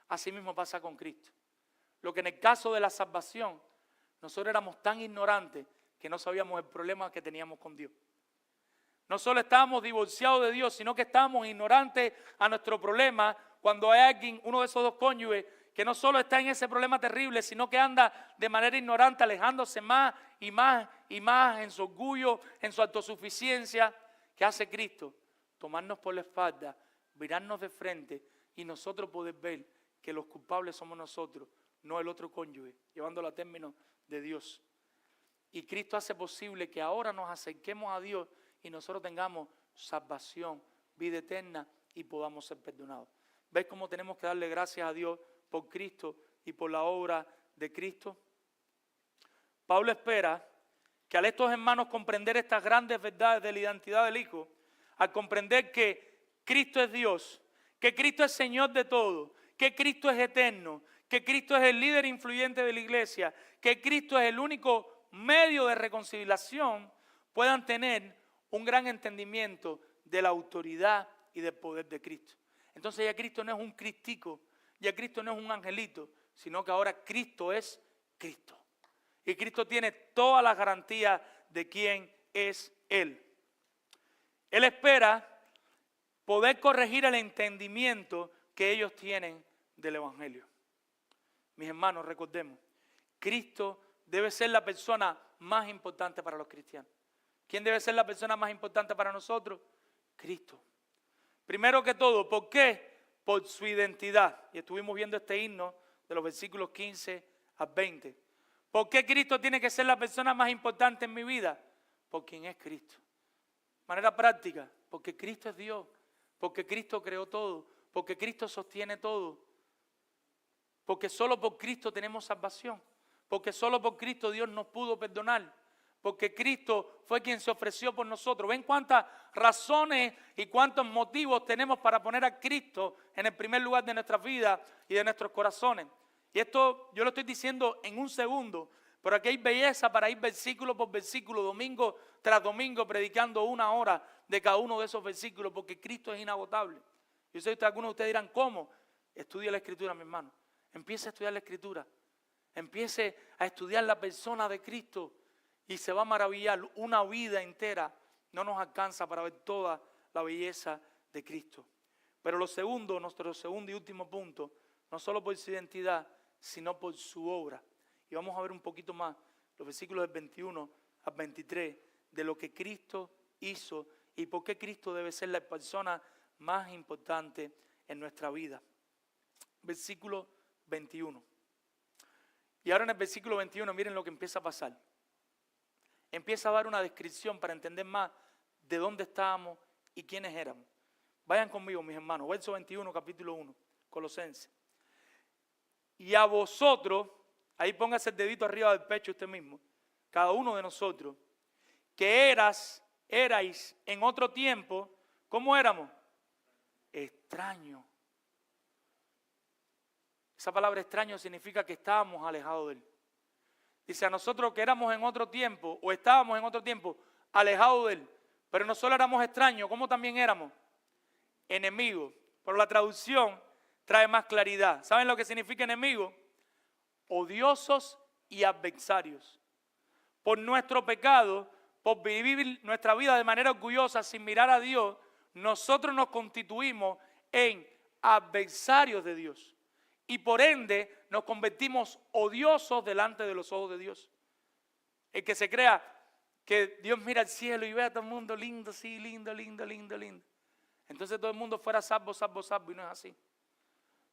Así mismo pasa con Cristo. Lo que en el caso de la salvación, nosotros éramos tan ignorantes que no sabíamos el problema que teníamos con Dios. No solo estábamos divorciados de Dios, sino que estábamos ignorantes a nuestro problema cuando hay alguien, uno de esos dos cónyuges, que no solo está en ese problema terrible, sino que anda de manera ignorante, alejándose más y más y más en su orgullo, en su autosuficiencia. ¿Qué hace Cristo? Tomarnos por la espalda, mirarnos de frente y nosotros poder ver que los culpables somos nosotros, no el otro cónyuge, llevándolo a términos de Dios. Y Cristo hace posible que ahora nos acerquemos a Dios y nosotros tengamos salvación, vida eterna y podamos ser perdonados. ¿Ves cómo tenemos que darle gracias a Dios por Cristo y por la obra de Cristo? Pablo espera que al estos hermanos comprender estas grandes verdades de la identidad del Hijo, al comprender que Cristo es Dios, que Cristo es Señor de todo, que Cristo es eterno, que Cristo es el líder influyente de la iglesia, que Cristo es el único medio de reconciliación, puedan tener un gran entendimiento de la autoridad y del poder de Cristo. Entonces ya Cristo no es un cristico, ya Cristo no es un angelito, sino que ahora Cristo es Cristo. Y Cristo tiene toda la garantía de quién es Él. Él espera poder corregir el entendimiento que ellos tienen del Evangelio. Mis hermanos, recordemos, Cristo debe ser la persona más importante para los cristianos. ¿Quién debe ser la persona más importante para nosotros? Cristo. Primero que todo, ¿por qué? Por su identidad. Y estuvimos viendo este himno de los versículos 15 a 20. ¿Por qué Cristo tiene que ser la persona más importante en mi vida? Por quien es Cristo. De manera práctica, porque Cristo es Dios, porque Cristo creó todo, porque Cristo sostiene todo, porque solo por Cristo tenemos salvación, porque solo por Cristo Dios nos pudo perdonar, porque Cristo fue quien se ofreció por nosotros. ¿Ven cuántas razones y cuántos motivos tenemos para poner a Cristo en el primer lugar de nuestras vidas y de nuestros corazones? Y esto yo lo estoy diciendo en un segundo, pero aquí hay belleza para ir versículo por versículo, domingo tras domingo, predicando 1 hora de cada uno de esos versículos, porque Cristo es inagotable. Yo sé que algunos de ustedes dirán, ¿cómo? Estudia la Escritura, mi hermano. Empiece a estudiar la Escritura. Empiece a estudiar la persona de Cristo. y se va a maravillar. Una vida entera no nos alcanza para ver toda la belleza de Cristo. Pero nuestro segundo y último punto, no solo por su identidad, sino por su obra. Y vamos a ver un poquito más los versículos del 21 al 23 de lo que Cristo hizo y por qué Cristo debe ser la persona más importante en nuestra vida. Versículo 21. Y ahora en el versículo 21 miren lo que empieza a pasar. Empieza a dar una descripción para entender más de dónde estábamos y quiénes éramos. Vayan conmigo, mis hermanos. Verso 21, capítulo 1, Colosenses. Y a vosotros, ahí póngase el dedito arriba del pecho usted mismo, cada uno de nosotros, que erais en otro tiempo, ¿cómo éramos? Extraños. Esa palabra extraño significa que estábamos alejados de Él. Dice a nosotros que éramos en otro tiempo, o estábamos en otro tiempo, alejados de Él. Pero no solo éramos extraños, ¿cómo también éramos? Enemigos. Pero la traducción trae más claridad. ¿Saben lo que significa enemigo? Odiosos y adversarios. Por nuestro pecado, por vivir nuestra vida de manera orgullosa sin mirar a Dios, nosotros nos constituimos en adversarios de Dios. Y por ende nos convertimos odiosos delante de los ojos de Dios. El que se crea que Dios mira al cielo y ve a todo el mundo lindo, sí, lindo, lindo, lindo, lindo. Entonces todo el mundo fuera salvo, salvo, salvo, y no es así.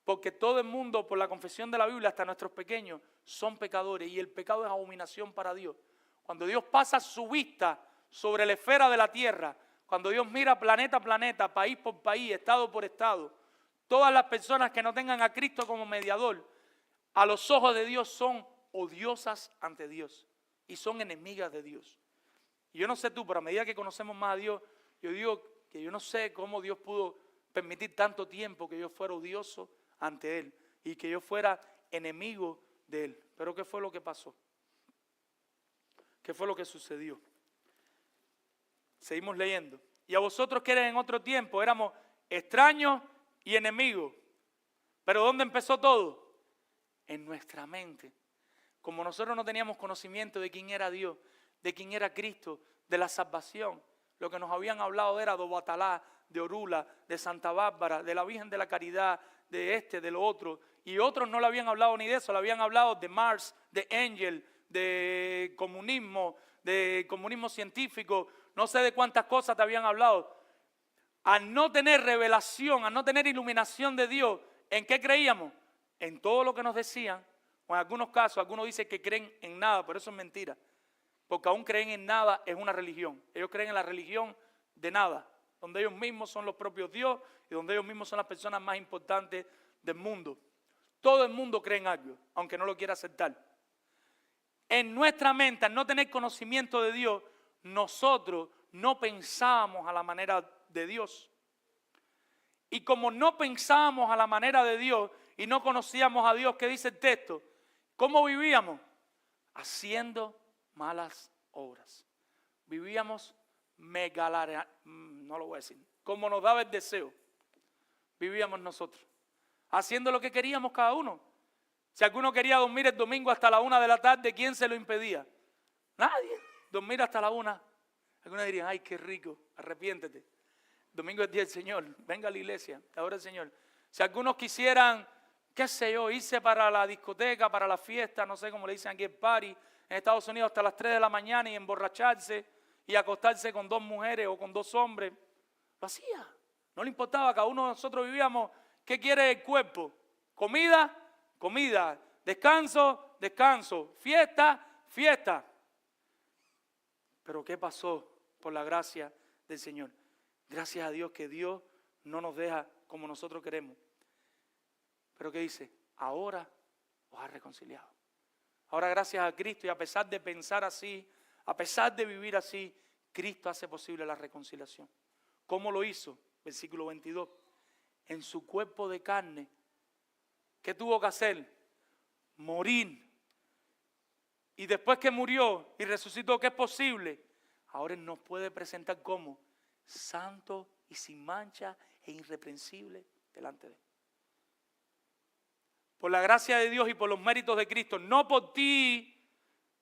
Porque todo el mundo, por la confesión de la Biblia, hasta nuestros pequeños, son pecadores y el pecado es abominación para Dios. Cuando Dios pasa su vista sobre la esfera de la tierra, cuando Dios mira planeta a planeta, país por país, estado por estado, todas las personas que no tengan a Cristo como mediador, a los ojos de Dios son odiosas ante Dios y son enemigas de Dios. Y yo no sé tú, pero a medida que conocemos más a Dios, yo digo que yo no sé cómo Dios pudo permitir tanto tiempo que yo fuera odioso ante Él y que yo fuera enemigo de Él. Pero ¿qué fue lo que pasó? ¿Qué fue lo que sucedió? Seguimos leyendo. Y a vosotros que eran en otro tiempo, éramos extraños y enemigos. ¿Pero dónde empezó todo? En nuestra mente. Como nosotros no teníamos conocimiento de quién era Dios, de quién era Cristo, de la salvación, lo que nos habían hablado era de Obatalá, de Orula, de Santa Bárbara, de la Virgen de la Caridad, de lo otro. Y otros no le habían hablado ni de eso, le habían hablado de Mars, de Angel, de comunismo científico, no sé de cuántas cosas te habían hablado. Al no tener revelación, al no tener iluminación de Dios, ¿en qué creíamos? En todo lo que nos decían. O en algunos casos, algunos dicen que creen en nada, pero eso es mentira. Porque aún creen en nada es una religión. Ellos creen en la religión de nada, donde ellos mismos son los propios Dios y donde ellos mismos son las personas más importantes del mundo. Todo el mundo cree en algo, aunque no lo quiera aceptar. En nuestra mente, al no tener conocimiento de Dios, nosotros no pensábamos a la manera de Dios. Y como no pensábamos a la manera de Dios y no conocíamos a Dios, ¿qué dice el texto? ¿Cómo vivíamos? Haciendo malas obras. Vivíamos no lo voy a decir, como nos daba el deseo. Vivíamos nosotros, haciendo lo que queríamos cada uno. Si alguno quería dormir el domingo hasta la 1 de la tarde, ¿quién se lo impedía? Nadie. Dormir hasta la 1. Algunos dirían, ay, qué rico, arrepiéntete. Domingo es día del Señor, venga a la iglesia, ahora el Señor. Si algunos quisieran, qué sé yo, irse para la discoteca, para la fiesta, no sé cómo le dicen aquí el party, en Estados Unidos hasta las 3 de la mañana y emborracharse y acostarse con 2 mujeres o con 2 hombres, lo hacía. No le importaba, cada uno de nosotros vivíamos, ¿qué quiere el cuerpo? Comida, comida, descanso, descanso, fiesta, fiesta. Pero ¿qué pasó por la gracia del Señor? Gracias a Dios que Dios no nos deja como nosotros queremos. Pero ¿qué dice? Ahora os ha reconciliado. Ahora gracias a Cristo y a pesar de pensar así, a pesar de vivir así, Cristo hace posible la reconciliación. ¿Cómo lo hizo? Versículo 22. En su cuerpo de carne, ¿qué tuvo que hacer? Morir. Y después que murió y resucitó, ¿qué es posible? Ahora Él nos puede presentar como santo y sin mancha e irreprensible delante de Él. Por la gracia de Dios y por los méritos de Cristo, no por ti,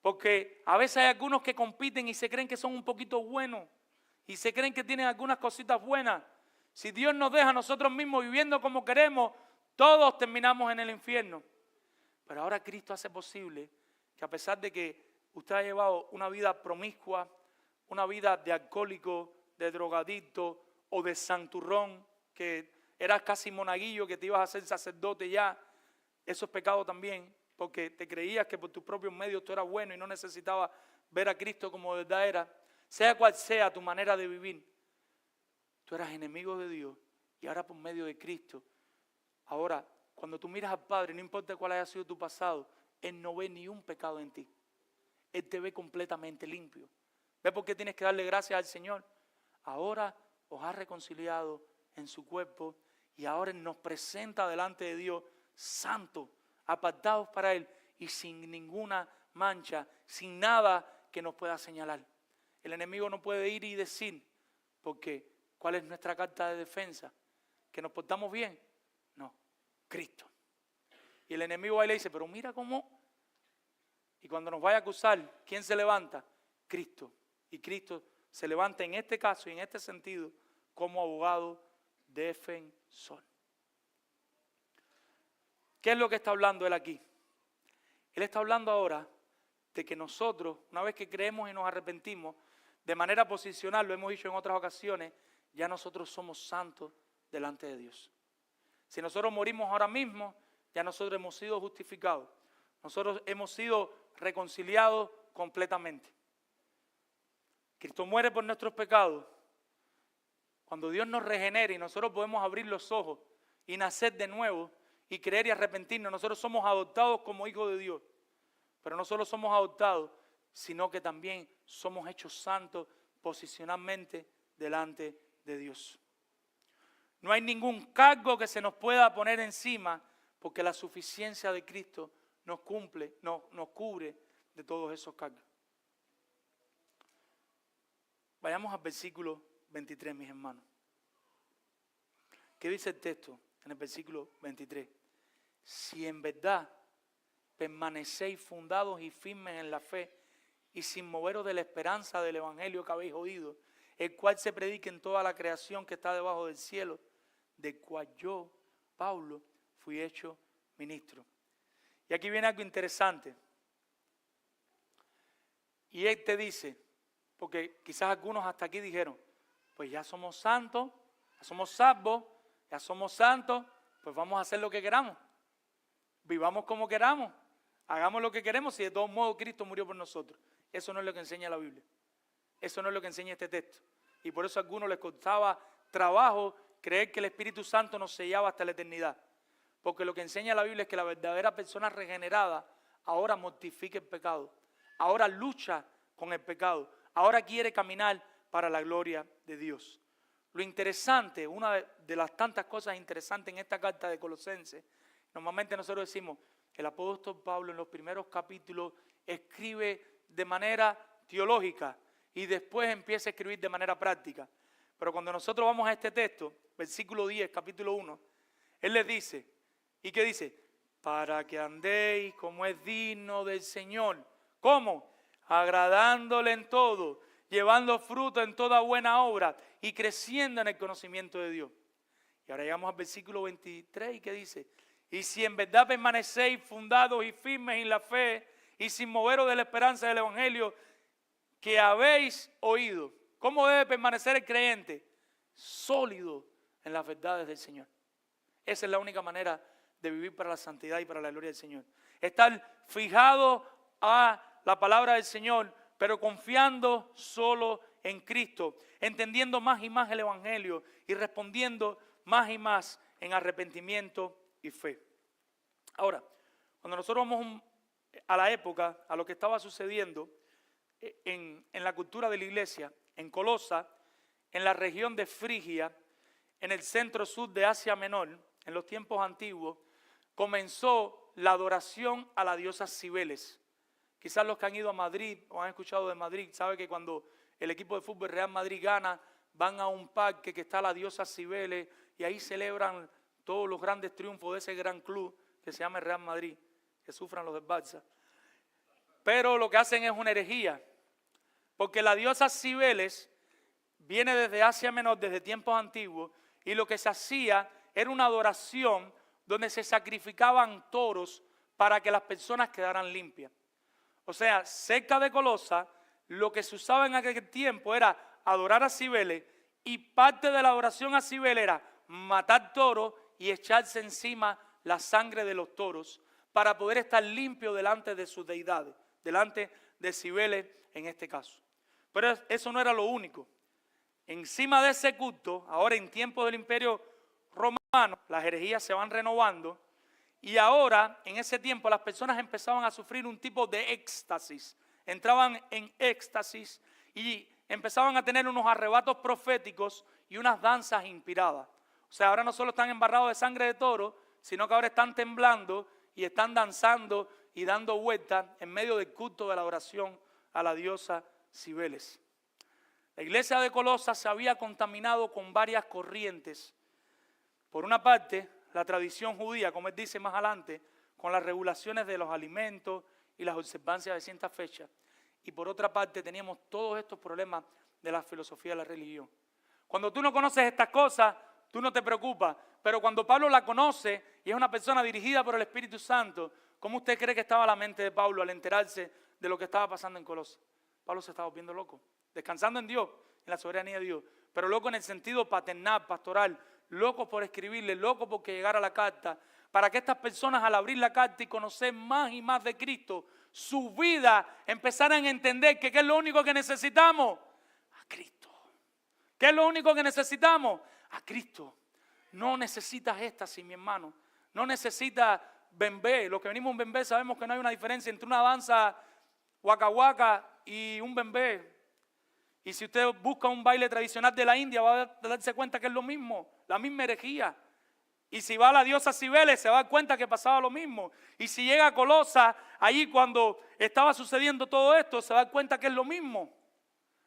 Porque a veces hay algunos que compiten y se creen que son un poquito buenos y se creen que tienen algunas cositas buenas. Si Dios nos deja a nosotros mismos viviendo como queremos, todos terminamos en el infierno. Pero ahora Cristo hace posible que a pesar de que usted ha llevado una vida promiscua, una vida de alcohólico, de drogadicto o de santurrón, que eras casi monaguillo, que te ibas a hacer sacerdote ya, eso es pecado también, porque te creías que por tus propios medios tú eras bueno y no necesitabas ver a Cristo como de verdad era. Sea cual sea tu manera de vivir, tú eras enemigo de Dios y ahora por medio de Cristo, ahora cuando tú miras al Padre, no importa cuál haya sido tu pasado, Él no ve ni un pecado en ti. Él te ve completamente limpio. ¿Ve por qué tienes que darle gracias al Señor? Ahora os ha reconciliado en su cuerpo y ahora Él nos presenta delante de Dios santos, apartados para Él y sin ninguna mancha, sin nada que nos pueda señalar. El enemigo no puede ir y decir, porque ¿cuál es nuestra carta de defensa? ¿Que nos portamos bien? No, Cristo. Y el enemigo ahí le dice, pero mira cómo. Y cuando nos vaya a acusar, ¿quién se levanta? Cristo. Y Cristo se levanta en este caso y en este sentido como abogado defensor. ¿Qué es lo que está hablando él aquí? Él está hablando ahora de que nosotros, una vez que creemos y nos arrepentimos, de manera posicional, lo hemos dicho en otras ocasiones, ya nosotros somos santos delante de Dios. Si nosotros morimos ahora mismo, ya nosotros hemos sido justificados. Nosotros hemos sido reconciliados completamente. Cristo muere por nuestros pecados. Cuando Dios nos regenera y nosotros podemos abrir los ojos y nacer de nuevo y creer y arrepentirnos, nosotros somos adoptados como hijos de Dios. Pero no solo somos adoptados, sino que también somos hechos santos posicionalmente delante de Dios. No hay ningún cargo que se nos pueda poner encima porque la suficiencia de Cristo nos cubre de todos esos cargos. Vayamos al versículo 23, mis hermanos. ¿Qué dice el texto en el versículo 23? Si en verdad permanecéis fundados y firmes en la fe y sin moveros de la esperanza del evangelio que habéis oído, el cual se predica en toda la creación que está debajo del cielo, del cual yo, Pablo, fui hecho ministro. Y aquí viene algo interesante. Y él te dice, porque quizás algunos hasta aquí dijeron, pues ya somos santos, ya somos salvos, ya somos santos, pues vamos a hacer lo que queramos. Vivamos como queramos, hagamos lo que queremos y de todos modos Cristo murió por nosotros. Eso no es lo que enseña la Biblia. Eso no es lo que enseña este texto. Y por eso a algunos les costaba trabajo creer que el Espíritu Santo nos sellaba hasta la eternidad. Porque lo que enseña la Biblia es que la verdadera persona regenerada ahora mortifica el pecado, ahora lucha con el pecado, ahora quiere caminar para la gloria de Dios. Lo interesante, una de las tantas cosas interesantes en esta carta de Colosenses, normalmente nosotros decimos, el apóstol Pablo en los primeros capítulos escribe de manera teológica y después empieza a escribir de manera práctica. Pero cuando nosotros vamos a este texto, versículo 10, capítulo 1, él les dice, ¿y qué dice? Para que andéis como es digno del Señor. ¿Cómo? Agradándole en todo, llevando fruto en toda buena obra y creciendo en el conocimiento de Dios. Y ahora llegamos al versículo 23, ¿y qué dice? Y si en verdad permanecéis fundados y firmes en la fe y sin moveros de la esperanza del evangelio que habéis oído. ¿Cómo debe permanecer el creyente? Sólido en las verdades del Señor. Esa es la única manera de vivir para la santidad y para la gloria del Señor. Estar fijado a la palabra del Señor, pero confiando solo en Cristo, entendiendo más y más el evangelio y respondiendo más y más en arrepentimiento y fe. Ahora, cuando nosotros vamos a la época, a lo que estaba sucediendo en la cultura de la iglesia, en Colosa, en la región de Frigia, en el centro-sur de Asia Menor, en los tiempos antiguos, comenzó la adoración a la diosa Cibeles. Quizás los que han ido a Madrid o han escuchado de Madrid, saben que cuando el equipo de fútbol Real Madrid gana, van a un parque que está la diosa Cibeles y ahí celebran todos los grandes triunfos de ese gran club que se llama el Real Madrid, que sufran los del Barça. pero lo que hacen es una herejía, porque la diosa Cibeles viene desde Asia Menor, desde tiempos antiguos, y lo que se hacía era una adoración donde se sacrificaban toros para que las personas quedaran limpias. O sea, cerca de Colosa, lo que se usaba en aquel tiempo era adorar a Cibeles, y parte de la adoración a Cibeles era matar toros y echarse encima la sangre de los toros para poder estar limpio delante de sus deidades, delante de Cibeles en este caso. Pero eso no era lo único. Encima de ese culto, ahora en tiempos del Imperio Romano, las herejías se van renovando, y ahora en ese tiempo las personas empezaban a sufrir un tipo de éxtasis. Entraban en éxtasis y empezaban a tener unos arrebatos proféticos y unas danzas inspiradas. O sea, ahora no solo están embarrados de sangre de toro, sino que ahora están temblando y están danzando y dando vueltas en medio del culto de la oración a la diosa Cibeles. La iglesia de Colosa se había contaminado con varias corrientes. Por una parte, la tradición judía, como él dice más adelante, con las regulaciones de los alimentos y las observancias de ciertas fechas. Y por otra parte, teníamos todos estos problemas de la filosofía de la religión. Cuando tú no conoces estas cosas, tú no te preocupas. Pero cuando Pablo la conoce y es una persona dirigida por el Espíritu Santo, ¿cómo usted cree que estaba la mente de Pablo al enterarse de lo que estaba pasando en Colosas? Pablo se estaba volviendo loco, descansando en Dios, en la soberanía de Dios, pero loco en el sentido paternal, pastoral, loco por escribirle, loco porque llegara la carta, para que estas personas al abrir la carta y conocer más y más de Cristo, su vida empezaran a entender que ¿qué es lo único que necesitamos? A Cristo. ¿Qué es lo único que necesitamos? A Cristo. No necesitas éxtasis, mi hermano. No necesitas bembé. Los que venimos en bembé sabemos que no hay una diferencia entre una danza waka waka y un bembé. Y si usted busca un baile tradicional de la India, va a darse cuenta que es lo mismo, la misma herejía. Y si va a la diosa Cibeles, se va a dar cuenta que pasaba lo mismo. Y si llega a Colosa, ahí cuando estaba sucediendo todo esto, se va a dar cuenta que es lo mismo.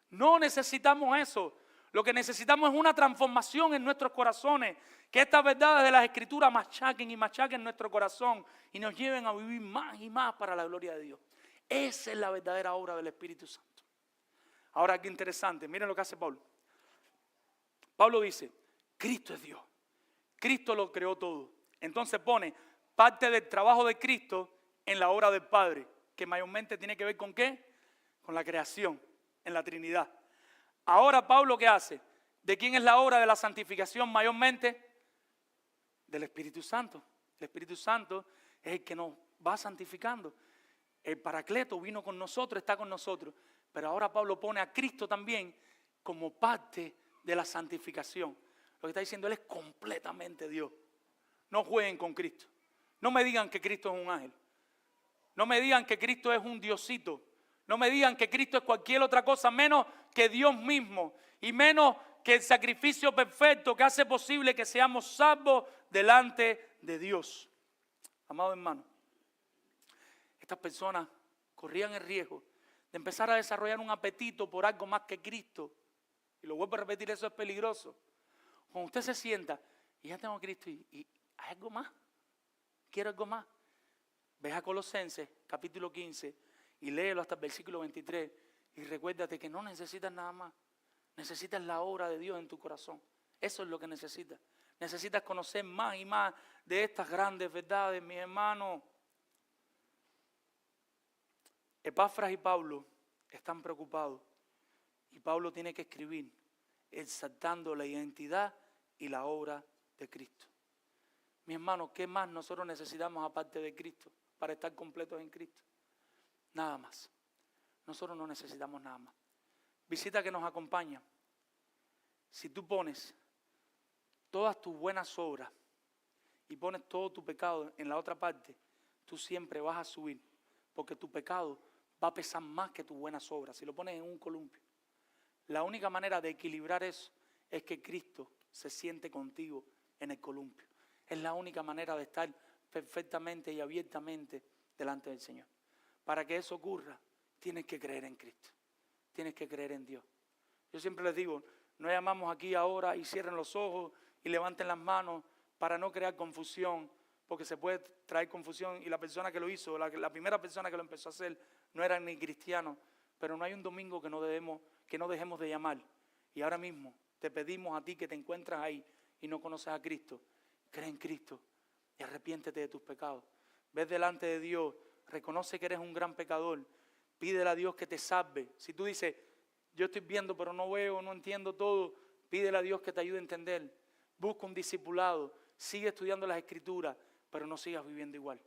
No necesitamos eso. Lo que necesitamos es una transformación en nuestros corazones. Que estas verdades de las Escrituras machaquen y machaquen nuestro corazón y nos lleven a vivir más y más para la gloria de Dios. Esa es la verdadera obra del Espíritu Santo. Ahora, qué interesante, miren lo que hace Pablo. Pablo dice, Cristo es Dios. Cristo lo creó todo. Entonces pone parte del trabajo de Cristo en la obra del Padre, que mayormente tiene que ver con ¿qué? Con la creación, en la Trinidad. Ahora Pablo, ¿qué hace? ¿De quién es la obra de la santificación mayormente? Del Espíritu Santo. El Espíritu Santo es el que nos va santificando. El Paracleto vino con nosotros, está con nosotros. Pero ahora Pablo pone a Cristo también como parte de la santificación. Lo que está diciendo, Él es completamente Dios. No jueguen con Cristo. No me digan que Cristo es un ángel. No me digan que Cristo es un diosito. No me digan que Cristo es cualquier otra cosa menos que Dios mismo. Y menos que el sacrificio perfecto que hace posible que seamos salvos delante de Dios. Amado hermano, estas personas corrían el riesgo de empezar a desarrollar un apetito por algo más que Cristo. Y lo vuelvo a repetir, eso es peligroso. Cuando usted se sienta, y ya tengo a Cristo, y ¿hay algo más? ¿Quiero algo más? Ve a Colosenses, capítulo 15, y léelo hasta el versículo 23, y recuérdate que no necesitas nada más. Necesitas la obra de Dios en tu corazón. Eso es lo que necesitas. Necesitas conocer más y más de estas grandes verdades, mis hermanos. Epafras y Pablo están preocupados y Pablo tiene que escribir exaltando la identidad y la obra de Cristo. Mi hermano, ¿qué más nosotros necesitamos aparte de Cristo para estar completos en Cristo? Nada más. Nosotros no necesitamos nada más. Visita que nos acompaña. Si tú pones todas tus buenas obras y pones todo tu pecado en la otra parte, tú siempre vas a subir, porque tu pecado va a pesar más que tus buenas obras. Si lo pones en un columpio, la única manera de equilibrar eso es que Cristo se siente contigo en el columpio. Es la única manera de estar perfectamente y abiertamente delante del Señor. Para que eso ocurra, tienes que creer en Cristo. Tienes que creer en Dios. Yo siempre les digo, no llamamos aquí ahora y cierren los ojos y levanten las manos para no crear confusión. porque se puede traer confusión y la persona que lo hizo, la primera persona que lo empezó a hacer no era ni cristiano, pero no hay un domingo que no dejemos de llamar. Y ahora mismo te pedimos a ti que te encuentras ahí y no conoces a Cristo, cree en Cristo y arrepiéntete de tus pecados. Ves delante de Dios, reconoce que eres un gran pecador, pídele a Dios que te salve. Si tú dices, yo estoy viendo pero no veo, no entiendo todo, pídele a Dios que te ayude a entender. Busca un discipulado, sigue estudiando las Escrituras, pero no sigas viviendo igual.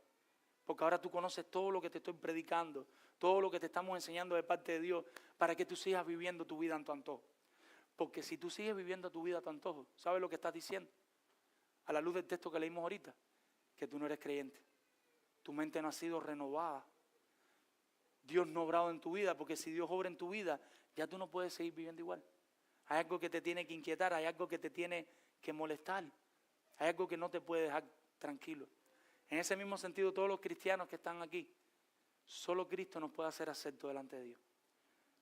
Porque ahora tú conoces todo lo que te estoy predicando, todo lo que te estamos enseñando de parte de Dios, para que tú sigas viviendo tu vida en tu antojo. Porque si tú sigues viviendo tu vida a tu antojo, ¿sabes lo que estás diciendo? A la luz del texto que leímos ahorita, que tú no eres creyente. Tu mente no ha sido renovada. Dios no ha obrado en tu vida, porque si Dios obra en tu vida, ya tú no puedes seguir viviendo igual. Hay algo que te tiene que inquietar, hay algo que te tiene que molestar, hay algo que no te puede dejar tranquilo. En ese mismo sentido, todos los cristianos que están aquí, solo Cristo nos puede hacer acepto delante de Dios.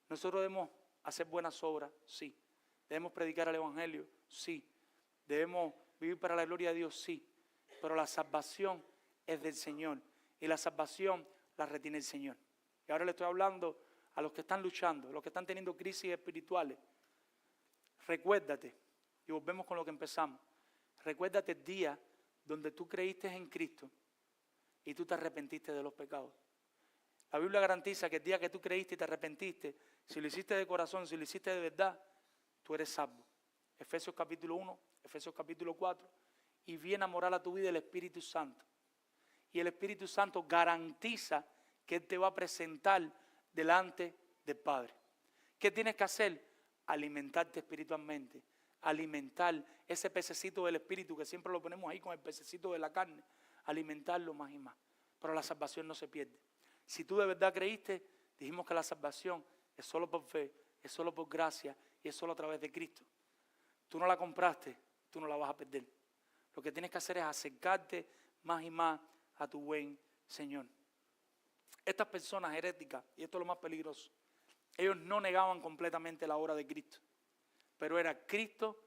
Nosotros debemos hacer buenas obras, sí. Debemos predicar el Evangelio, sí. Debemos vivir para la gloria de Dios, sí. Pero la salvación es del Señor y la salvación la retiene el Señor. Y ahora le estoy hablando a los que están luchando, a los que están teniendo crisis espirituales. Recuérdate, y volvemos con lo que empezamos. Recuérdate el día donde tú creíste en Cristo y tú te arrepentiste de los pecados. La Biblia garantiza que el día que tú creíste y te arrepentiste, si lo hiciste de corazón, si lo hiciste de verdad, tú eres salvo. Efesios capítulo 1, Efesios capítulo 4, y viene a morar a tu vida el Espíritu Santo. Y el Espíritu Santo garantiza que Él te va a presentar delante del Padre. ¿Qué tienes que hacer? Alimentarte espiritualmente, alimentar ese pececito del Espíritu que siempre lo ponemos ahí con el pececito de la carne, alimentarlo más y más. Pero la salvación no se pierde. Si tú de verdad creíste, dijimos que la salvación es solo por fe, es solo por gracia y es solo a través de Cristo. Tú no la compraste, tú no la vas a perder. Lo que tienes que hacer es acercarte más y más a tu buen Señor. Estas personas heréticas, y esto es lo más peligroso, ellos no negaban completamente la obra de Cristo, pero era Cristo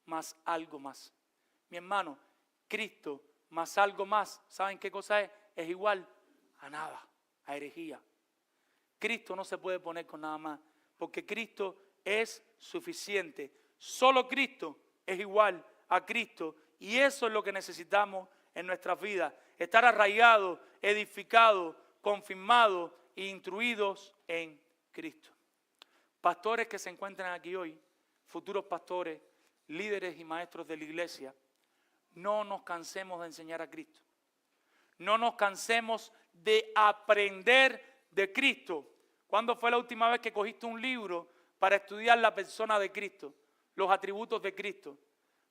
más algo más. Mi hermano, Cristo más algo más, ¿saben qué cosa es? Es igual a nada, a herejía. Cristo no se puede poner con nada más, porque Cristo es suficiente. Solo Cristo es igual a Cristo, y eso es lo que necesitamos en nuestras vidas. Estar arraigados, edificados, confirmados e instruidos en Cristo. Pastores que se encuentran aquí hoy, futuros pastores, líderes y maestros de la iglesia, no nos cansemos de enseñar a Cristo. No nos cansemos de aprender de Cristo. ¿Cuándo fue la última vez que cogiste un libro para estudiar la persona de Cristo, los atributos de Cristo?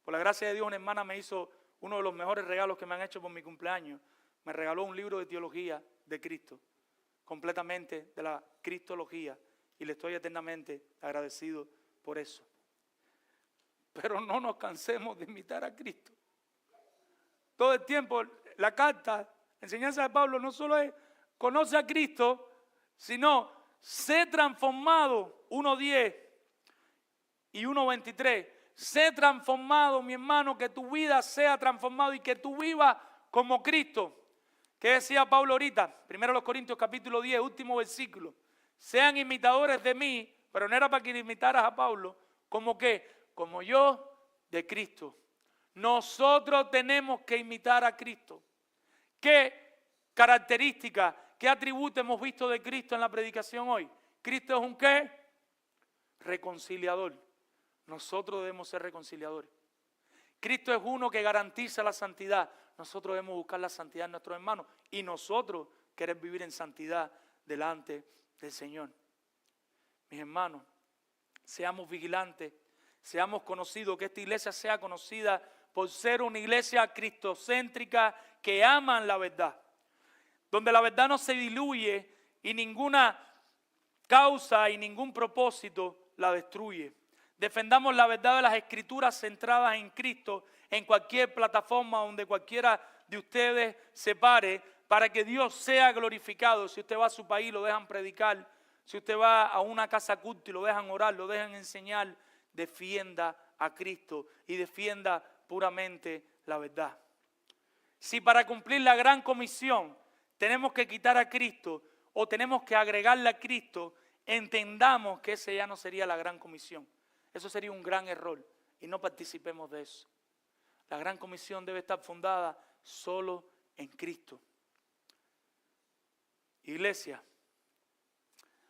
Por la gracia de Dios, una hermana me hizo uno de los mejores regalos que me han hecho por mi cumpleaños. Me regaló un libro de teología de Cristo, completamente de la cristología, y le estoy eternamente agradecido por eso. Pero no nos cansemos de imitar a Cristo. Todo el tiempo, la carta, la enseñanza de Pablo no solo es conoce a Cristo, sino sé transformado, 1:10 y 1:23. Sé transformado, mi hermano, que tu vida sea transformada y que tú vivas como Cristo. ¿Qué decía Pablo ahorita? 1 Corintios capítulo 10, último versículo. Sean imitadores de mí, pero no era para que imitaras a Pablo, ¿como qué? Como yo de Cristo. Nosotros tenemos que imitar a Cristo. ¿Qué características, qué atributos hemos visto de Cristo en la predicación hoy? Cristo es un ¿qué? Reconciliador. Nosotros debemos ser reconciliadores. Cristo es uno que garantiza la santidad. Nosotros debemos buscar la santidad en nuestros hermanos y nosotros queremos vivir en santidad delante del Señor. Mis hermanos, seamos vigilantes, seamos conocidos, que esta iglesia sea conocida por ser una iglesia cristocéntrica que aman la verdad, donde la verdad no se diluye y ninguna causa y ningún propósito la destruye. Defendamos la verdad de las Escrituras centradas en Cristo en cualquier plataforma donde cualquiera de ustedes se pare para que Dios sea glorificado. Si usted va a su país, lo dejan predicar. Si usted va a una casa culto y lo dejan orar, lo dejan enseñar, defienda a Cristo y defienda puramente la verdad. Si para cumplir la gran comisión tenemos que quitar a Cristo o tenemos que agregarle a Cristo, entendamos que ese ya no sería la gran comisión. Eso sería un gran error y no participemos de eso. La gran comisión debe estar fundada solo en Cristo. Iglesia,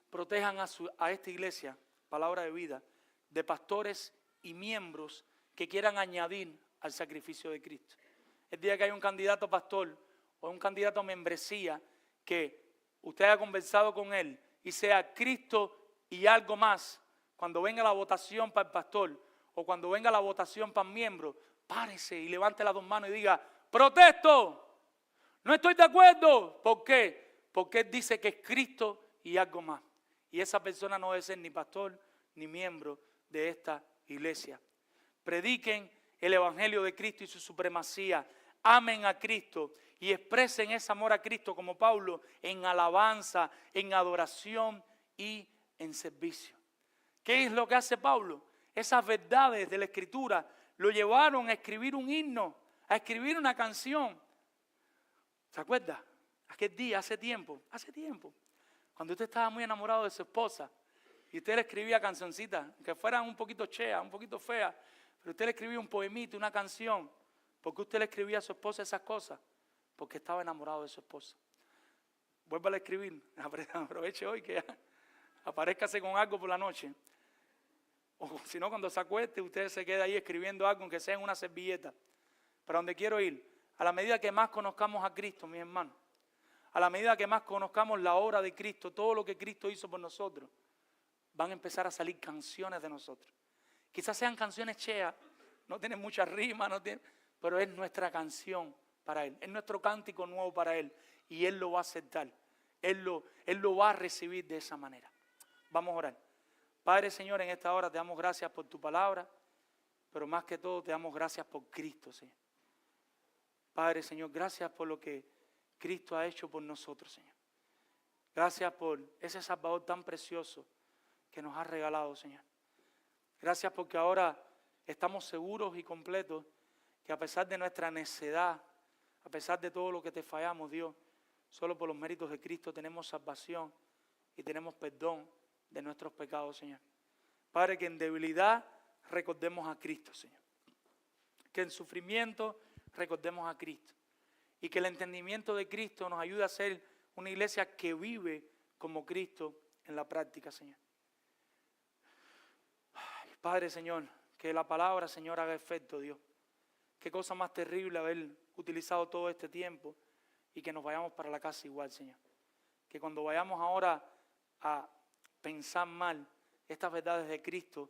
protejan a esta iglesia, Palabra de Vida, de pastores y miembros que quieran añadir al sacrificio de Cristo. El día que hay un candidato a pastor o un candidato a membresía que usted haya conversado con él y sea Cristo y algo más, cuando venga la votación para el pastor o cuando venga la votación para el miembro, párese y levante las dos manos y diga: protesto, no estoy de acuerdo. ¿Por qué? Porque él dice que es Cristo y algo más. Y esa persona no debe ser ni pastor ni miembro de esta iglesia. Prediquen el evangelio de Cristo y su supremacía. Amen a Cristo y expresen ese amor a Cristo como Pablo en alabanza, en adoración y en servicio. ¿Qué es lo que hace Pablo? Esas verdades de la Escritura lo llevaron a escribir un himno, a escribir una canción. ¿Se acuerda? Aquel día, hace tiempo, cuando usted estaba muy enamorado de su esposa y usted le escribía cancioncitas, que fueran un poquito cheas, un poquito feas, pero usted le escribía un poemito, una canción. ¿Por qué usted le escribía a su esposa esas cosas? Porque estaba enamorado de su esposa. Vuelva a escribir, aproveche hoy que aparézcase con algo por la noche. O si no, cuando se acueste, usted se queda ahí escribiendo algo, aunque sea en una servilleta. Para donde quiero ir, a la medida que más conozcamos a Cristo, mis hermanos, a la medida que más conozcamos la obra de Cristo, todo lo que Cristo hizo por nosotros, van a empezar a salir canciones de nosotros. Quizás sean canciones cheas, no tienen mucha rima, pero es nuestra canción para Él, es nuestro cántico nuevo para Él, y Él lo va a aceptar, Él lo va a recibir de esa manera. Vamos a orar. Padre, Señor, en esta hora te damos gracias por tu palabra, pero más que todo te damos gracias por Cristo, Señor. Padre, Señor, gracias por lo que Cristo ha hecho por nosotros, Señor. Gracias por ese Salvador tan precioso que nos has regalado, Señor. Gracias porque ahora estamos seguros y completos que a pesar de nuestra necedad, a pesar de todo lo que te fallamos, Dios, solo por los méritos de Cristo tenemos salvación y tenemos perdón de nuestros pecados, Señor. Padre, que en debilidad recordemos a Cristo, Señor. Que en sufrimiento recordemos a Cristo. Y que el entendimiento de Cristo nos ayude a ser una iglesia que vive como Cristo en la práctica, Señor. Ay, Padre, Señor, que la palabra, Señor, haga efecto, Dios. Qué cosa más terrible haber utilizado todo este tiempo y que nos vayamos para la casa igual, Señor. Que cuando vayamos ahora a pensar mal, estas verdades de Cristo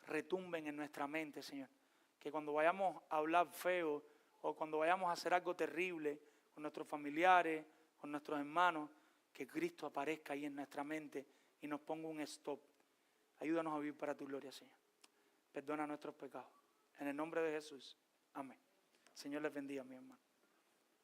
retumben en nuestra mente, Señor. Que cuando vayamos a hablar feo o cuando vayamos a hacer algo terrible con nuestros familiares, con nuestros hermanos, que Cristo aparezca ahí en nuestra mente y nos ponga un stop. Ayúdanos a vivir para tu gloria, Señor. Perdona nuestros pecados. En el nombre de Jesús. Amén. Señor les bendiga, mi hermano.